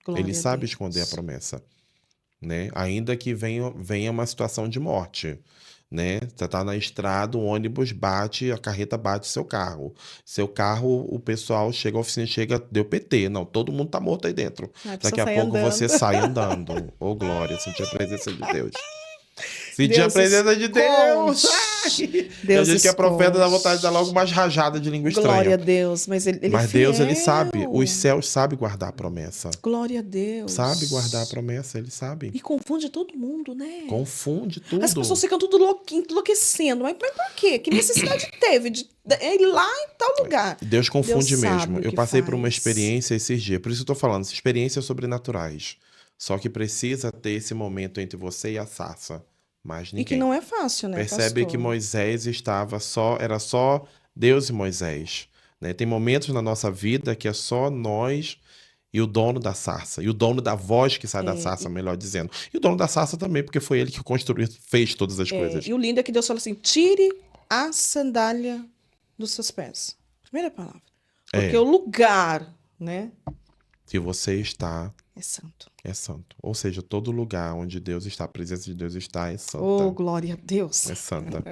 [SPEAKER 2] Glória
[SPEAKER 1] Ele
[SPEAKER 2] a
[SPEAKER 1] sabe
[SPEAKER 2] Deus.
[SPEAKER 1] esconder a promessa, né? Ainda que venha uma situação de morte, né? Você tá na estrada, o ônibus bate, a carreta bate seu carro. Seu carro, o pessoal chega, a oficina chega, deu PT. Não, todo mundo tá morto aí dentro.
[SPEAKER 2] A pessoa
[SPEAKER 1] Daqui a
[SPEAKER 2] sai
[SPEAKER 1] pouco você
[SPEAKER 2] andando.
[SPEAKER 1] sai andando. Ô, glória, sentir a presença de Deus. Sentir a
[SPEAKER 2] Deus
[SPEAKER 1] presença de Deus.
[SPEAKER 2] esconde.
[SPEAKER 1] Ai! Tem
[SPEAKER 2] Deus
[SPEAKER 1] gente que é profeta, dá vontade de dar logo
[SPEAKER 2] esconde.
[SPEAKER 1] umas rajadas de língua
[SPEAKER 2] Glória
[SPEAKER 1] estranha.
[SPEAKER 2] a Deus, mas ele é
[SPEAKER 1] Mas Deus, ele sabe. Os
[SPEAKER 2] fiel.
[SPEAKER 1] céus sabem guardar a promessa.
[SPEAKER 2] Glória a
[SPEAKER 1] Sabe guardar a
[SPEAKER 2] Deus.
[SPEAKER 1] promessa, ele sabe.
[SPEAKER 2] E confunde todo mundo, né?
[SPEAKER 1] Confunde
[SPEAKER 2] As pessoas
[SPEAKER 1] tudo.
[SPEAKER 2] ficam tudo louquinho, enlouquecendo. Mas por quê? Que necessidade teve de ir lá em tal lugar?
[SPEAKER 1] Deus
[SPEAKER 2] Deus
[SPEAKER 1] confunde
[SPEAKER 2] sabe
[SPEAKER 1] mesmo.
[SPEAKER 2] o
[SPEAKER 1] Eu
[SPEAKER 2] que
[SPEAKER 1] passei por uma
[SPEAKER 2] faz.
[SPEAKER 1] experiência esses dias. Por isso eu tô falando, experiências sobrenaturais. Só que precisa ter esse momento entre você e a sarça. Mais
[SPEAKER 2] E que
[SPEAKER 1] ninguém.
[SPEAKER 2] não é fácil, né,
[SPEAKER 1] Percebe que
[SPEAKER 2] pastor?
[SPEAKER 1] Moisés estava só, era só Deus e Moisés, né? Tem momentos na nossa vida que é só nós e o dono da sarça, e o dono da voz que sai da sarça, melhor dizendo. E o dono da sarça também, porque foi ele que construiu, fez todas as coisas.
[SPEAKER 2] E o lindo é que Deus fala assim: tire a sandália dos seus pés. Primeira palavra. Porque
[SPEAKER 1] É,
[SPEAKER 2] o lugar, né,
[SPEAKER 1] que você está
[SPEAKER 2] é santo.
[SPEAKER 1] é santo. Ou seja, todo lugar onde Deus está, a presença de Deus está, é
[SPEAKER 2] Oh,
[SPEAKER 1] santa.
[SPEAKER 2] glória a Deus.
[SPEAKER 1] É santa.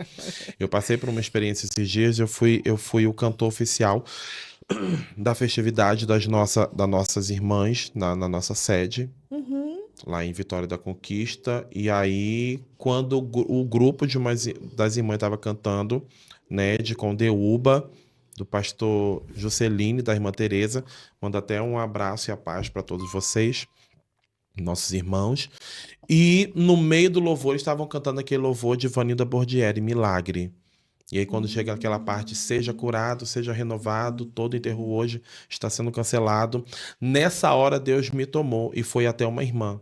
[SPEAKER 1] Eu passei por uma experiência esses dias, eu fui o cantor oficial da festividade das nossas irmãs na nossa sede,
[SPEAKER 2] Uhum.
[SPEAKER 1] lá em Vitória da Conquista. E aí, quando o grupo das irmãs estava cantando, né, de Condeúba, do pastor Jusceline, da irmã Teresa, manda até um abraço e a paz para todos vocês, nossos irmãos. E no meio do louvor, eles estavam cantando aquele louvor de Vanilda Bordieri, Milagre. E aí, quando chega aquela parte, seja curado, seja renovado, todo enterro hoje está sendo cancelado. Nessa hora, Deus me tomou e foi até uma irmã.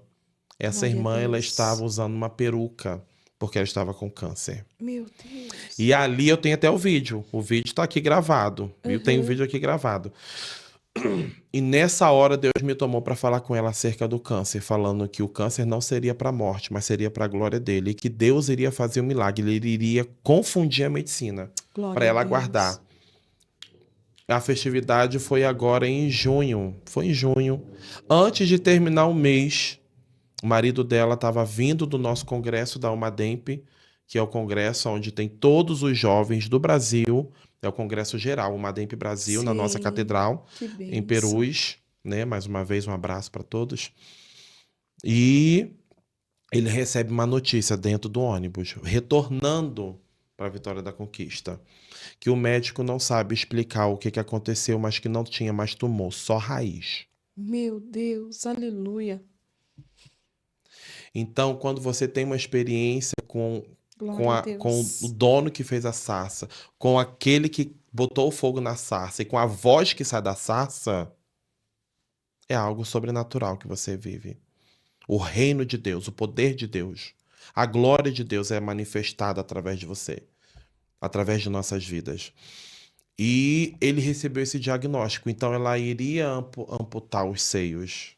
[SPEAKER 1] Essa
[SPEAKER 2] Glória a
[SPEAKER 1] irmã, ela
[SPEAKER 2] Deus.
[SPEAKER 1] estava usando uma peruca, porque ela estava com câncer.
[SPEAKER 2] Meu Deus.
[SPEAKER 1] E ali eu tenho até o vídeo. O vídeo está aqui gravado. Eu tenho o vídeo aqui gravado. E nessa hora Deus me tomou para falar com ela acerca do câncer, falando que o câncer não seria para a morte, mas seria para a glória dele, e que Deus iria fazer um milagre, ele iria confundir a medicina para
[SPEAKER 2] Glória a
[SPEAKER 1] ela
[SPEAKER 2] Deus.
[SPEAKER 1] guardar. A festividade foi agora em junho, foi em junho. Antes de terminar o mês, o marido dela estava vindo do nosso congresso da Almademp, que é o congresso onde tem todos os jovens do Brasil, é o congresso geral, o Almademp Brasil, na nossa
[SPEAKER 2] Sim,
[SPEAKER 1] catedral,
[SPEAKER 2] que
[SPEAKER 1] em
[SPEAKER 2] bênção.
[SPEAKER 1] Perus, né? Mais uma vez, um abraço para todos. E ele recebe uma notícia dentro do ônibus, retornando para a Vitória da Conquista, que o médico não sabe explicar o que aconteceu, mas que não tinha mais tumor, só raiz.
[SPEAKER 2] Meu Deus, aleluia.
[SPEAKER 1] Então, quando você tem uma experiência com
[SPEAKER 2] Glória a
[SPEAKER 1] com o
[SPEAKER 2] Deus.
[SPEAKER 1] dono que fez a sarça, com aquele que botou o fogo na sarça e com a voz que sai da sarça, é algo sobrenatural que você vive. O reino de Deus, o poder de Deus, a glória de Deus é manifestada através de você, através de nossas vidas. E ele recebeu esse diagnóstico, então ela iria amputar os seios.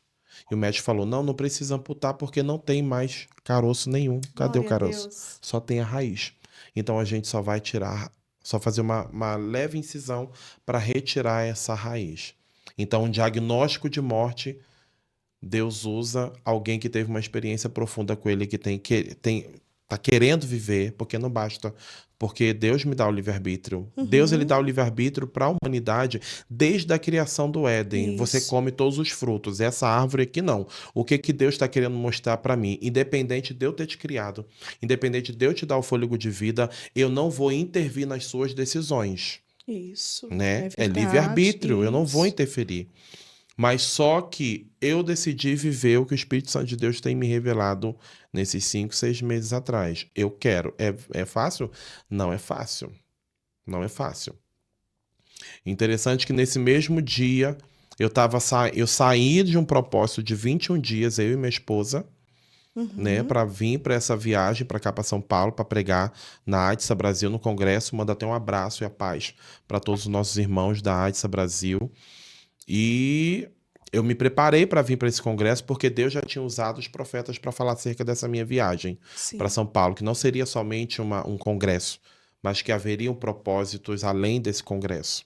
[SPEAKER 1] E o médico falou: não, não precisa amputar porque não tem mais caroço nenhum. Cadê o
[SPEAKER 2] Glória a
[SPEAKER 1] caroço?
[SPEAKER 2] Deus.
[SPEAKER 1] Só tem a raiz. Então a gente só vai tirar, só fazer uma leve incisão para retirar essa raiz. Então, um diagnóstico de morte, Deus usa alguém que teve uma experiência profunda com ele, que tá querendo viver, porque não basta, porque Deus me dá o livre-arbítrio. Deus, ele dá o livre-arbítrio para a humanidade desde a criação do Éden. Você
[SPEAKER 2] Isso.
[SPEAKER 1] come todos os frutos. Essa árvore aqui não. O que Deus está querendo mostrar para mim? Independente de eu ter te criado, independente de eu te dar o fôlego de vida, eu não vou intervir nas suas decisões,
[SPEAKER 2] Isso.
[SPEAKER 1] né?
[SPEAKER 2] É
[SPEAKER 1] É livre-arbítrio, eu não vou
[SPEAKER 2] isso.
[SPEAKER 1] interferir. Mas só que eu decidi viver o que o Espírito Santo de Deus tem me revelado nesses 5, 6 meses atrás. Eu quero. É fácil? Não é fácil. Não é fácil. Interessante que nesse mesmo dia eu saí de um propósito de 21 dias, eu e minha esposa, né, para vir para essa viagem para cá para São Paulo para pregar na ADSA Brasil no congresso. Manda até um abraço e a paz para todos os nossos irmãos da ADSA Brasil. E eu me preparei para vir para esse congresso porque Deus já tinha usado os profetas para falar acerca dessa minha viagem para
[SPEAKER 2] Sim.
[SPEAKER 1] São Paulo, que não seria somente um congresso, mas que haveriam propósitos além desse congresso.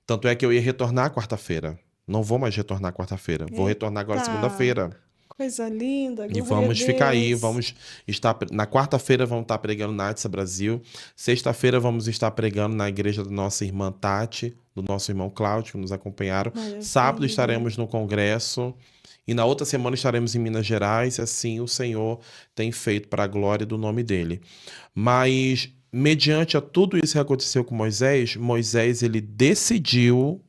[SPEAKER 1] Tanto é que eu ia retornar quarta-feira. Não vou mais retornar quarta-feira. Vou retornar agora
[SPEAKER 2] Eita.
[SPEAKER 1] segunda-feira.
[SPEAKER 2] Coisa linda,
[SPEAKER 1] E
[SPEAKER 2] glória a
[SPEAKER 1] vamos ficar aí,
[SPEAKER 2] Deus.
[SPEAKER 1] vamos estar na quarta-feira vamos estar pregando na Atsa Brasil. Sexta-feira vamos estar pregando na igreja da nossa irmã Tati, do nosso irmão Cláudio, que nos acompanharam. Sábado
[SPEAKER 2] Maravilha.
[SPEAKER 1] estaremos no congresso e na outra semana estaremos em Minas Gerais, e assim o Senhor tem feito para a glória do nome dele. Mas mediante a tudo isso que aconteceu com Moisés, Moisés ele decidiu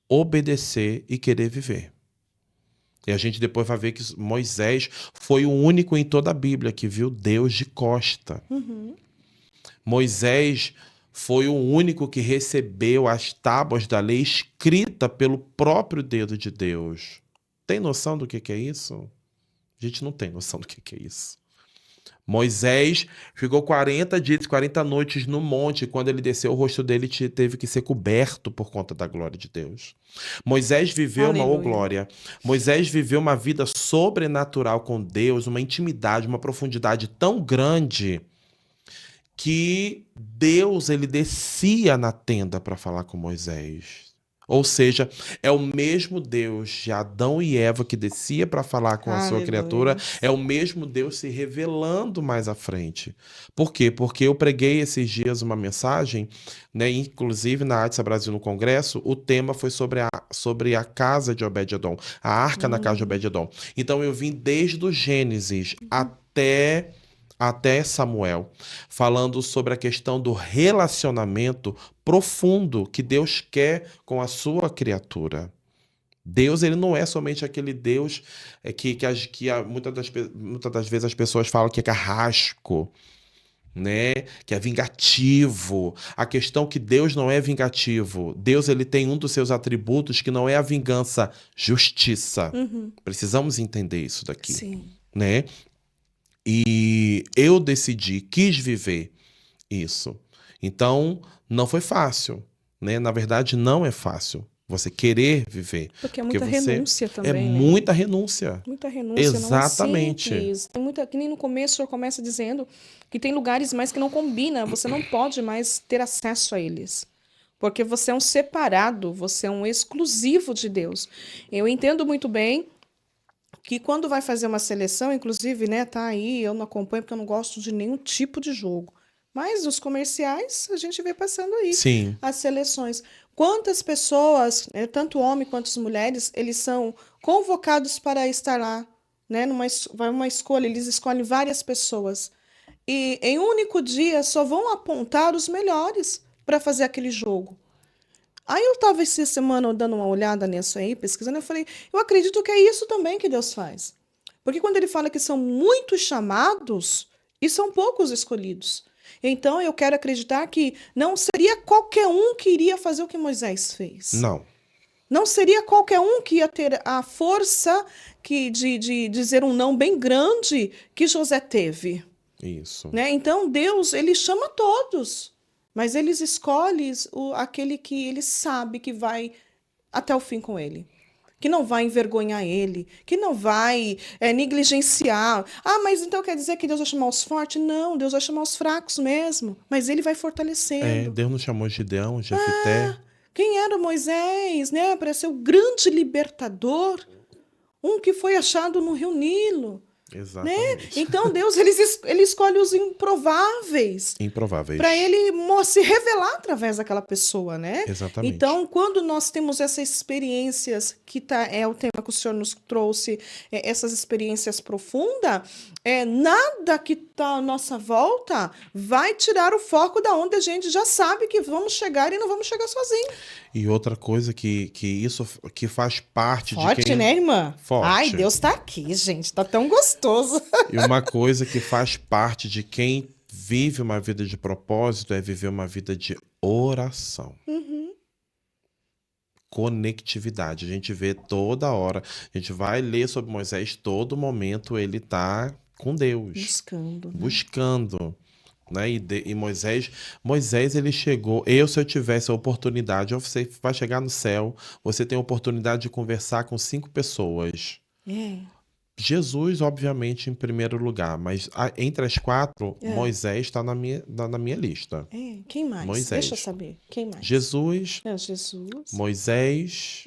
[SPEAKER 1] obedecer e querer viver. E a gente depois vai ver que Moisés foi o único em toda a Bíblia que viu Deus de costa.
[SPEAKER 2] Uhum.
[SPEAKER 1] Moisés foi o único que recebeu as tábuas da lei escrita pelo próprio dedo de Deus. Tem noção do que é isso? A gente não tem noção do que é isso. Moisés ficou 40 dias, 40 noites no monte. Quando ele desceu, o rosto dele teve que ser coberto por conta da glória de Deus. Moisés viveu
[SPEAKER 2] Aleluia.
[SPEAKER 1] glória. Moisés viveu uma vida sobrenatural com Deus, uma intimidade, uma profundidade tão grande que Deus ele descia na tenda para falar com Moisés. Ou seja, é o mesmo Deus de Adão e Eva que descia para falar com a sua criatura,
[SPEAKER 2] Aleluia.
[SPEAKER 1] é o mesmo Deus se revelando mais à frente. Por quê? Porque eu preguei esses dias uma mensagem, né, inclusive na Atsa Brasil no Congresso, o tema foi sobre a casa de Obed-edom, a arca na casa de Obed-edom. Então eu vim desde o Gênesis até Samuel, falando sobre a questão do relacionamento profundo que Deus quer com a sua criatura. Deus, ele não é somente aquele Deus muitas das vezes as pessoas falam que é carrasco, né? Que é vingativo. A questão é que Deus não é vingativo. Deus, ele tem um dos seus atributos que não é a vingança, justiça.
[SPEAKER 2] Uhum.
[SPEAKER 1] Precisamos entender isso daqui,
[SPEAKER 2] Sim.
[SPEAKER 1] né? E eu quis viver isso. Então, não foi fácil, né? Na verdade, não é fácil você querer viver.
[SPEAKER 2] Porque é
[SPEAKER 1] Porque
[SPEAKER 2] muita
[SPEAKER 1] você
[SPEAKER 2] renúncia
[SPEAKER 1] é
[SPEAKER 2] também, né?
[SPEAKER 1] muita renúncia.
[SPEAKER 2] Muita renúncia, não é
[SPEAKER 1] Exatamente.
[SPEAKER 2] simples. Tem muita, que nem no começo o senhor começa dizendo que tem lugares mais que não combina, você não pode mais ter acesso a eles. Porque você é um separado, você é um exclusivo de Deus. Eu entendo muito bem que quando vai fazer uma seleção, inclusive, né, tá aí, eu não acompanho porque eu não gosto de nenhum tipo de jogo. Mas nos comerciais a gente vê passando aí
[SPEAKER 1] Sim,
[SPEAKER 2] as seleções. Quantas pessoas, tanto homens quanto as mulheres, eles são convocados para estar lá, né? Vai uma escolha, eles escolhem várias pessoas. E em um único dia só vão apontar os melhores para fazer aquele jogo. Aí eu estava essa semana dando uma olhada nisso aí, pesquisando, eu falei, eu acredito que é isso também que Deus faz. Porque quando ele fala que são muitos chamados e são poucos escolhidos. Então eu quero acreditar que não seria qualquer um que iria fazer o que Moisés fez.
[SPEAKER 1] não.
[SPEAKER 2] Não seria qualquer um que ia ter a força de dizer um não bem grande que José teve.
[SPEAKER 1] Isso.
[SPEAKER 2] Né? Então Deus, ele chama todos, mas ele escolhe aquele que ele sabe que vai até o fim com ele, que não vai envergonhar ele, que não vai negligenciar. Ah, mas então quer dizer que Deus vai chamar os fortes? Não, Deus vai chamar os fracos mesmo, mas ele vai fortalecendo.
[SPEAKER 1] Deus nos chamou de Gideão, Jefité.
[SPEAKER 2] Quem era Moisés, né, para ser o grande libertador, um que foi achado no Rio Nilo. Né?
[SPEAKER 1] Exatamente.
[SPEAKER 2] Então Deus ele escolhe os improváveis
[SPEAKER 1] Improváveis.
[SPEAKER 2] para ele se revelar através daquela pessoa, né?
[SPEAKER 1] Exatamente.
[SPEAKER 2] Então, quando nós temos essas experiências é o tema que o senhor nos trouxe, essas experiências profundas, nada que está à nossa volta vai tirar o foco da onde a gente já sabe que vamos chegar e não vamos chegar sozinhos.
[SPEAKER 1] E outra coisa que isso que faz parte
[SPEAKER 2] Forte,
[SPEAKER 1] de quem...
[SPEAKER 2] né, irmã?
[SPEAKER 1] Forte.
[SPEAKER 2] Ai, Deus tá aqui, gente, tá tão gostoso.
[SPEAKER 1] E uma coisa que faz parte de quem vive uma vida de propósito é viver uma vida de oração. Conectividade. A gente vê toda hora. A gente vai ler sobre Moisés, todo momento ele tá com Deus.
[SPEAKER 2] Buscando. Né?
[SPEAKER 1] Buscando. Né? E Moisés ele chegou. Se eu tivesse a oportunidade, você vai chegar no céu, você tem a oportunidade de conversar com 5 pessoas. Jesus, obviamente, em primeiro lugar, mas entre as 4, Moisés está na minha lista.
[SPEAKER 2] Quem mais?
[SPEAKER 1] Moisés.
[SPEAKER 2] Deixa eu saber. Quem mais?
[SPEAKER 1] Jesus,
[SPEAKER 2] Jesus.
[SPEAKER 1] Moisés,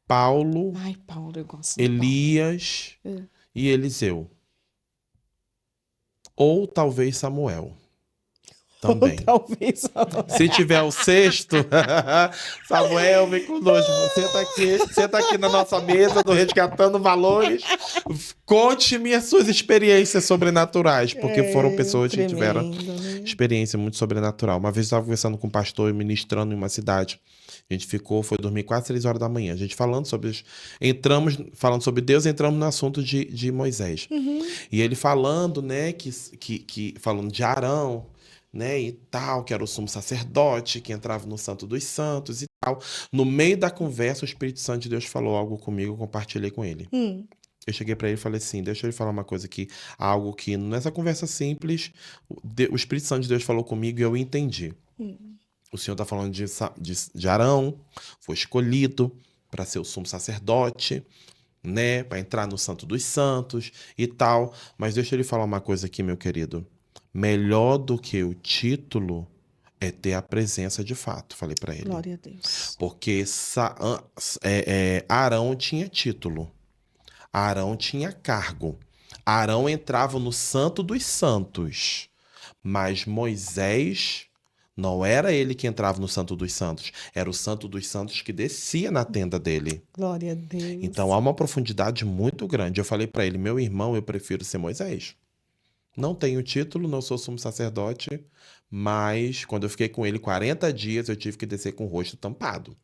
[SPEAKER 1] Paulo,
[SPEAKER 2] Ai, Paulo, eu gosto de Paulo.
[SPEAKER 1] Elias e Eliseu. Ou talvez Samuel.
[SPEAKER 2] Ou
[SPEAKER 1] Também.
[SPEAKER 2] talvez.
[SPEAKER 1] Se tiver o sexto, Samuel, vem conosco. Senta aqui na nossa mesa do Resgatando Valores. Conte-me as suas experiências sobrenaturais, porque foram pessoas que tiveram
[SPEAKER 2] né?
[SPEAKER 1] experiência muito sobrenatural. Uma vez eu estava conversando com um pastor e ministrando em uma cidade. A gente foi dormir quase 3 horas da manhã. A gente falando sobre Deus, entramos no assunto de Moisés. E ele falando, né, falando de Arão, né, e tal, que era o sumo sacerdote, que entrava no Santo dos Santos e tal. No meio da conversa, o Espírito Santo de Deus falou algo comigo, eu compartilhei com ele. Eu cheguei para ele e falei assim, deixa eu lhe falar uma coisa aqui, algo que nessa conversa simples, o Espírito Santo de Deus falou comigo e eu entendi. O Senhor está falando de Arão, foi escolhido para ser o sumo sacerdote, né, para entrar no Santo dos Santos e tal. Mas deixa eu lhe falar uma coisa aqui, meu querido. Melhor do que o título é ter a presença de fato, falei para ele.
[SPEAKER 2] Glória a Deus.
[SPEAKER 1] Porque Arão tinha título, Arão tinha cargo, Arão entrava no Santo dos Santos, mas Moisés não era ele que entrava no Santo dos Santos, era o Santo dos Santos que descia na tenda dele.
[SPEAKER 2] Glória a Deus.
[SPEAKER 1] Então há uma profundidade muito grande. Eu falei para ele, meu irmão, eu prefiro ser Moisés. Não tenho título, não sou sumo sacerdote, mas quando eu fiquei com ele 40 dias, eu tive que descer com o rosto tampado.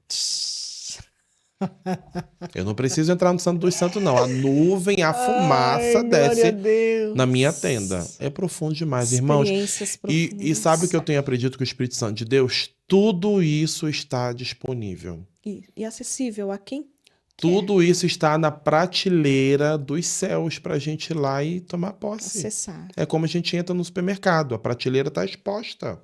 [SPEAKER 1] Eu não preciso entrar no Santo dos Santos, não. A nuvem, a fumaça desce na minha tenda. É profundo demais, irmãos. E sabe o que eu tenho aprendido com o Espírito Santo de Deus? Tudo isso está disponível.
[SPEAKER 2] E acessível a quem?
[SPEAKER 1] Tudo isso está na prateleira dos céus para a gente ir lá e tomar posse.
[SPEAKER 2] Acessar.
[SPEAKER 1] É como a gente entra no supermercado. A prateleira está exposta.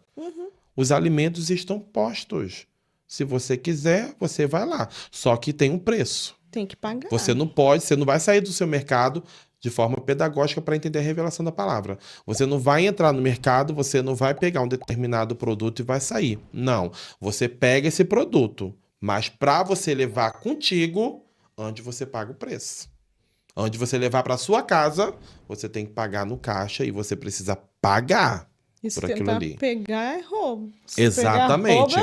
[SPEAKER 1] Os alimentos estão postos. Se você quiser, você vai lá. Só que tem um preço.
[SPEAKER 2] Tem que pagar.
[SPEAKER 1] Você não vai sair do seu mercado de forma pedagógica para entender a revelação da palavra. Você não vai entrar no mercado, você não vai pegar um determinado produto e vai sair. Não. Você pega esse produto, mas para você levar contigo, onde você paga o preço. Onde você levar para sua casa, você tem que pagar no caixa e você precisa pagar por aquilo ali.
[SPEAKER 2] Pegar é roubo.
[SPEAKER 1] Exatamente.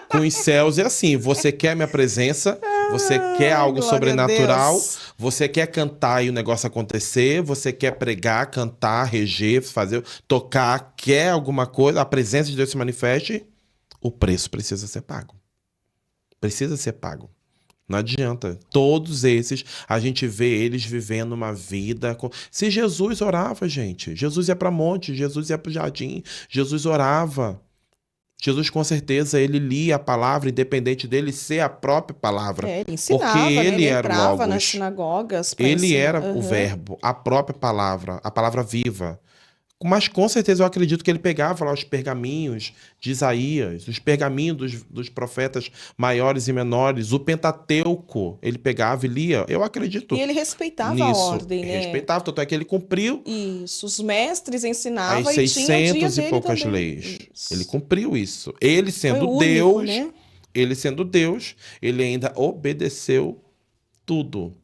[SPEAKER 1] Com os céus é assim, você quer minha presença, você quer algo sobrenatural, você quer cantar e o negócio acontecer, você quer pregar, cantar, reger, tocar, quer alguma coisa, a presença de Deus se manifeste, o preço precisa ser pago. Precisa ser pago. Não adianta. Todos esses, a gente vê eles vivendo uma vida... Se Jesus orava, gente, Jesus ia para monte, Jesus ia para o jardim, Jesus orava. Jesus, com certeza, ele lia a palavra, independente dele ser a própria palavra.
[SPEAKER 2] Ele ensinava,
[SPEAKER 1] porque ele
[SPEAKER 2] era
[SPEAKER 1] entrava
[SPEAKER 2] Logos, nas sinagogas.
[SPEAKER 1] Ele era o verbo, a própria palavra, a palavra viva. Mas com certeza eu acredito que ele pegava lá os pergaminhos de Isaías, os pergaminhos dos profetas maiores e menores, o Pentateuco, ele pegava e lia. Eu acredito.
[SPEAKER 2] E ele respeitava
[SPEAKER 1] nisso.
[SPEAKER 2] A ordem, né?
[SPEAKER 1] Respeitava, tanto é que ele cumpriu.
[SPEAKER 2] Isso, os mestres ensinavam
[SPEAKER 1] as 600 e poucas
[SPEAKER 2] também.
[SPEAKER 1] leis. Isso. Ele cumpriu isso. Ele sendo
[SPEAKER 2] único,
[SPEAKER 1] Deus,
[SPEAKER 2] né?
[SPEAKER 1] Ele sendo Deus, ele ainda obedeceu tudo.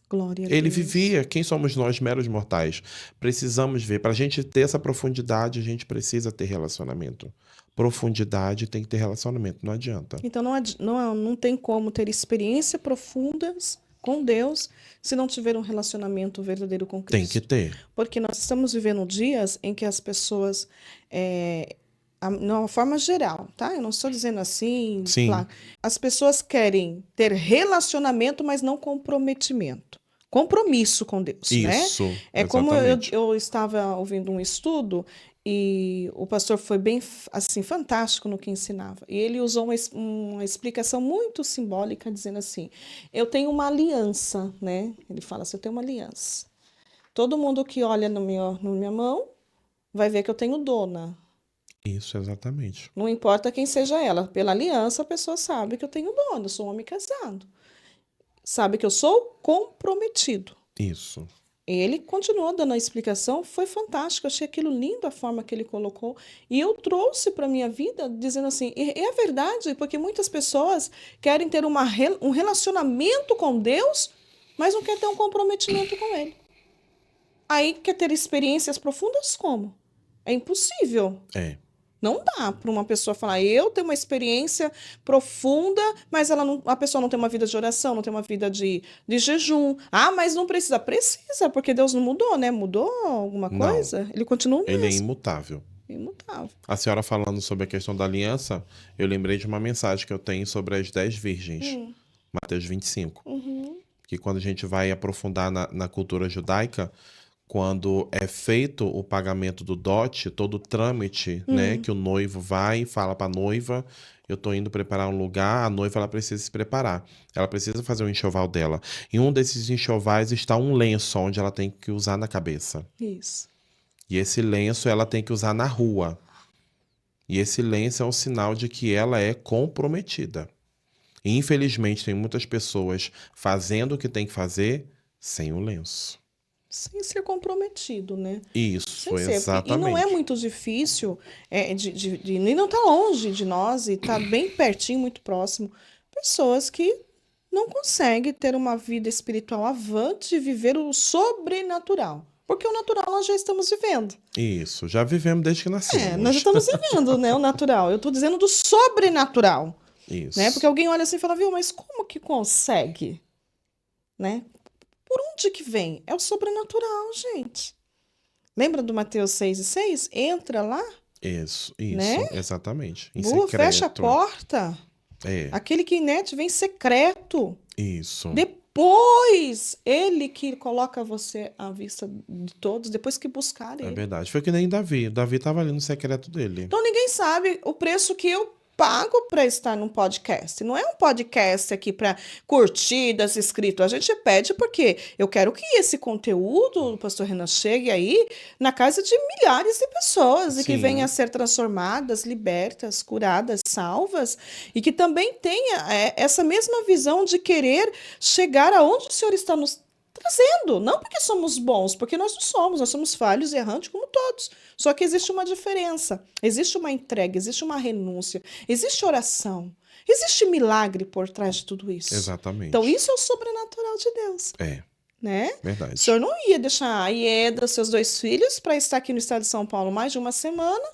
[SPEAKER 2] Glória a
[SPEAKER 1] ele
[SPEAKER 2] Deus.
[SPEAKER 1] vivia. Quem somos nós, meros mortais? Precisamos ver. Para a gente ter essa profundidade, a gente precisa ter relacionamento. Profundidade tem que ter relacionamento. Não adianta.
[SPEAKER 2] Então não tem como ter experiências profundas com Deus se não tiver um relacionamento verdadeiro com Cristo.
[SPEAKER 1] Tem que ter.
[SPEAKER 2] Porque nós estamos vivendo dias em que as pessoas... de uma forma geral, tá? Eu não estou dizendo assim.
[SPEAKER 1] Sim.
[SPEAKER 2] Claro. As pessoas querem ter relacionamento, mas não comprometimento. Compromisso com Deus,
[SPEAKER 1] Isso,
[SPEAKER 2] né? É como eu estava ouvindo um estudo e o pastor foi bem assim fantástico no que ensinava. E ele usou uma explicação muito simbólica, dizendo assim: eu tenho uma aliança, né? Ele fala assim: eu tenho uma aliança. Todo mundo que olha na minha mão vai ver que eu tenho dona.
[SPEAKER 1] Isso, exatamente.
[SPEAKER 2] Não importa quem seja ela. Pela aliança, a pessoa sabe que eu tenho dono, eu sou um homem casado. Sabe que eu sou comprometido.
[SPEAKER 1] Isso.
[SPEAKER 2] Ele continuou dando a explicação, foi fantástico, achei aquilo lindo a forma que ele colocou. E eu trouxe para a minha vida dizendo assim, é verdade, porque muitas pessoas querem ter um relacionamento com Deus, mas não quer ter um comprometimento com Ele. Aí quer ter experiências profundas como? É impossível.
[SPEAKER 1] É.
[SPEAKER 2] Não dá para uma pessoa falar, eu tenho uma experiência profunda, mas a pessoa não tem uma vida de oração, não tem uma vida de jejum. Ah, mas não precisa. Precisa, porque Deus não mudou, né? Mudou alguma
[SPEAKER 1] Não.
[SPEAKER 2] coisa? Ele continua o
[SPEAKER 1] Ele é
[SPEAKER 2] mesmo.
[SPEAKER 1] imutável.
[SPEAKER 2] Imutável.
[SPEAKER 1] A senhora falando sobre a questão da aliança, eu lembrei de uma mensagem que eu tenho sobre as 10 virgens, Mateus 25.
[SPEAKER 2] Uhum.
[SPEAKER 1] Que quando a gente vai aprofundar na cultura judaica, quando é feito o pagamento do dote, todo o trâmite, né, que o noivo vai e fala para a noiva, eu tô indo preparar um lugar, a noiva ela precisa se preparar. Ela precisa fazer o enxoval dela. Em um desses enxovais está um lenço onde ela tem que usar na cabeça.
[SPEAKER 2] Isso.
[SPEAKER 1] E esse lenço ela tem que usar na rua. E esse lenço é um sinal de que ela é comprometida. E, infelizmente, tem muitas pessoas fazendo o que tem que fazer sem o lenço.
[SPEAKER 2] Sem ser comprometido, né?
[SPEAKER 1] Isso,
[SPEAKER 2] Sem ser.
[SPEAKER 1] exatamente.
[SPEAKER 2] E não é muito difícil, e não está longe de nós, e está bem pertinho, muito próximo. Pessoas que não conseguem ter uma vida espiritual avante e viver o sobrenatural. Porque o natural nós já estamos vivendo.
[SPEAKER 1] Isso, já vivemos desde que nascemos.
[SPEAKER 2] Nós já estamos vivendo, né, o natural. Eu estou dizendo do sobrenatural.
[SPEAKER 1] Isso.
[SPEAKER 2] Né? Porque alguém olha assim e fala, viu, mas como que consegue? Né? Por onde que vem? É o sobrenatural, gente. Lembra do Mateus 6:6? Entra lá,
[SPEAKER 1] Isso,
[SPEAKER 2] né?
[SPEAKER 1] exatamente. Em
[SPEAKER 2] Boa,
[SPEAKER 1] secreto.
[SPEAKER 2] fecha a porta.
[SPEAKER 1] É,
[SPEAKER 2] Aquele que net vem secreto.
[SPEAKER 1] isso.
[SPEAKER 2] Depois, ele que coloca você à vista de todos, depois que buscar
[SPEAKER 1] É
[SPEAKER 2] ele.
[SPEAKER 1] verdade. Foi que nem Davi. Davi estava ali no secreto dele.
[SPEAKER 2] Então ninguém sabe o preço que eu pago para estar num podcast. Não é um podcast aqui para curtidas, inscritos. A gente pede porque eu quero que esse conteúdo do Pastor Renan chegue aí na casa de milhares de pessoas e que
[SPEAKER 1] Sim.
[SPEAKER 2] venham a ser transformadas, libertas, curadas, salvas e que também tenha essa mesma visão de querer chegar aonde o Senhor está nos trazendo, não porque somos bons, porque nós não somos, nós somos falhos e errantes como todos. Só que existe uma diferença, existe uma entrega, existe uma renúncia, existe oração, existe milagre por trás de tudo isso.
[SPEAKER 1] Exatamente.
[SPEAKER 2] Então isso é o sobrenatural de Deus,
[SPEAKER 1] É,
[SPEAKER 2] né?
[SPEAKER 1] verdade.
[SPEAKER 2] O senhor não ia deixar a Ieda, seus 2 filhos, para estar aqui no estado de São Paulo mais de uma semana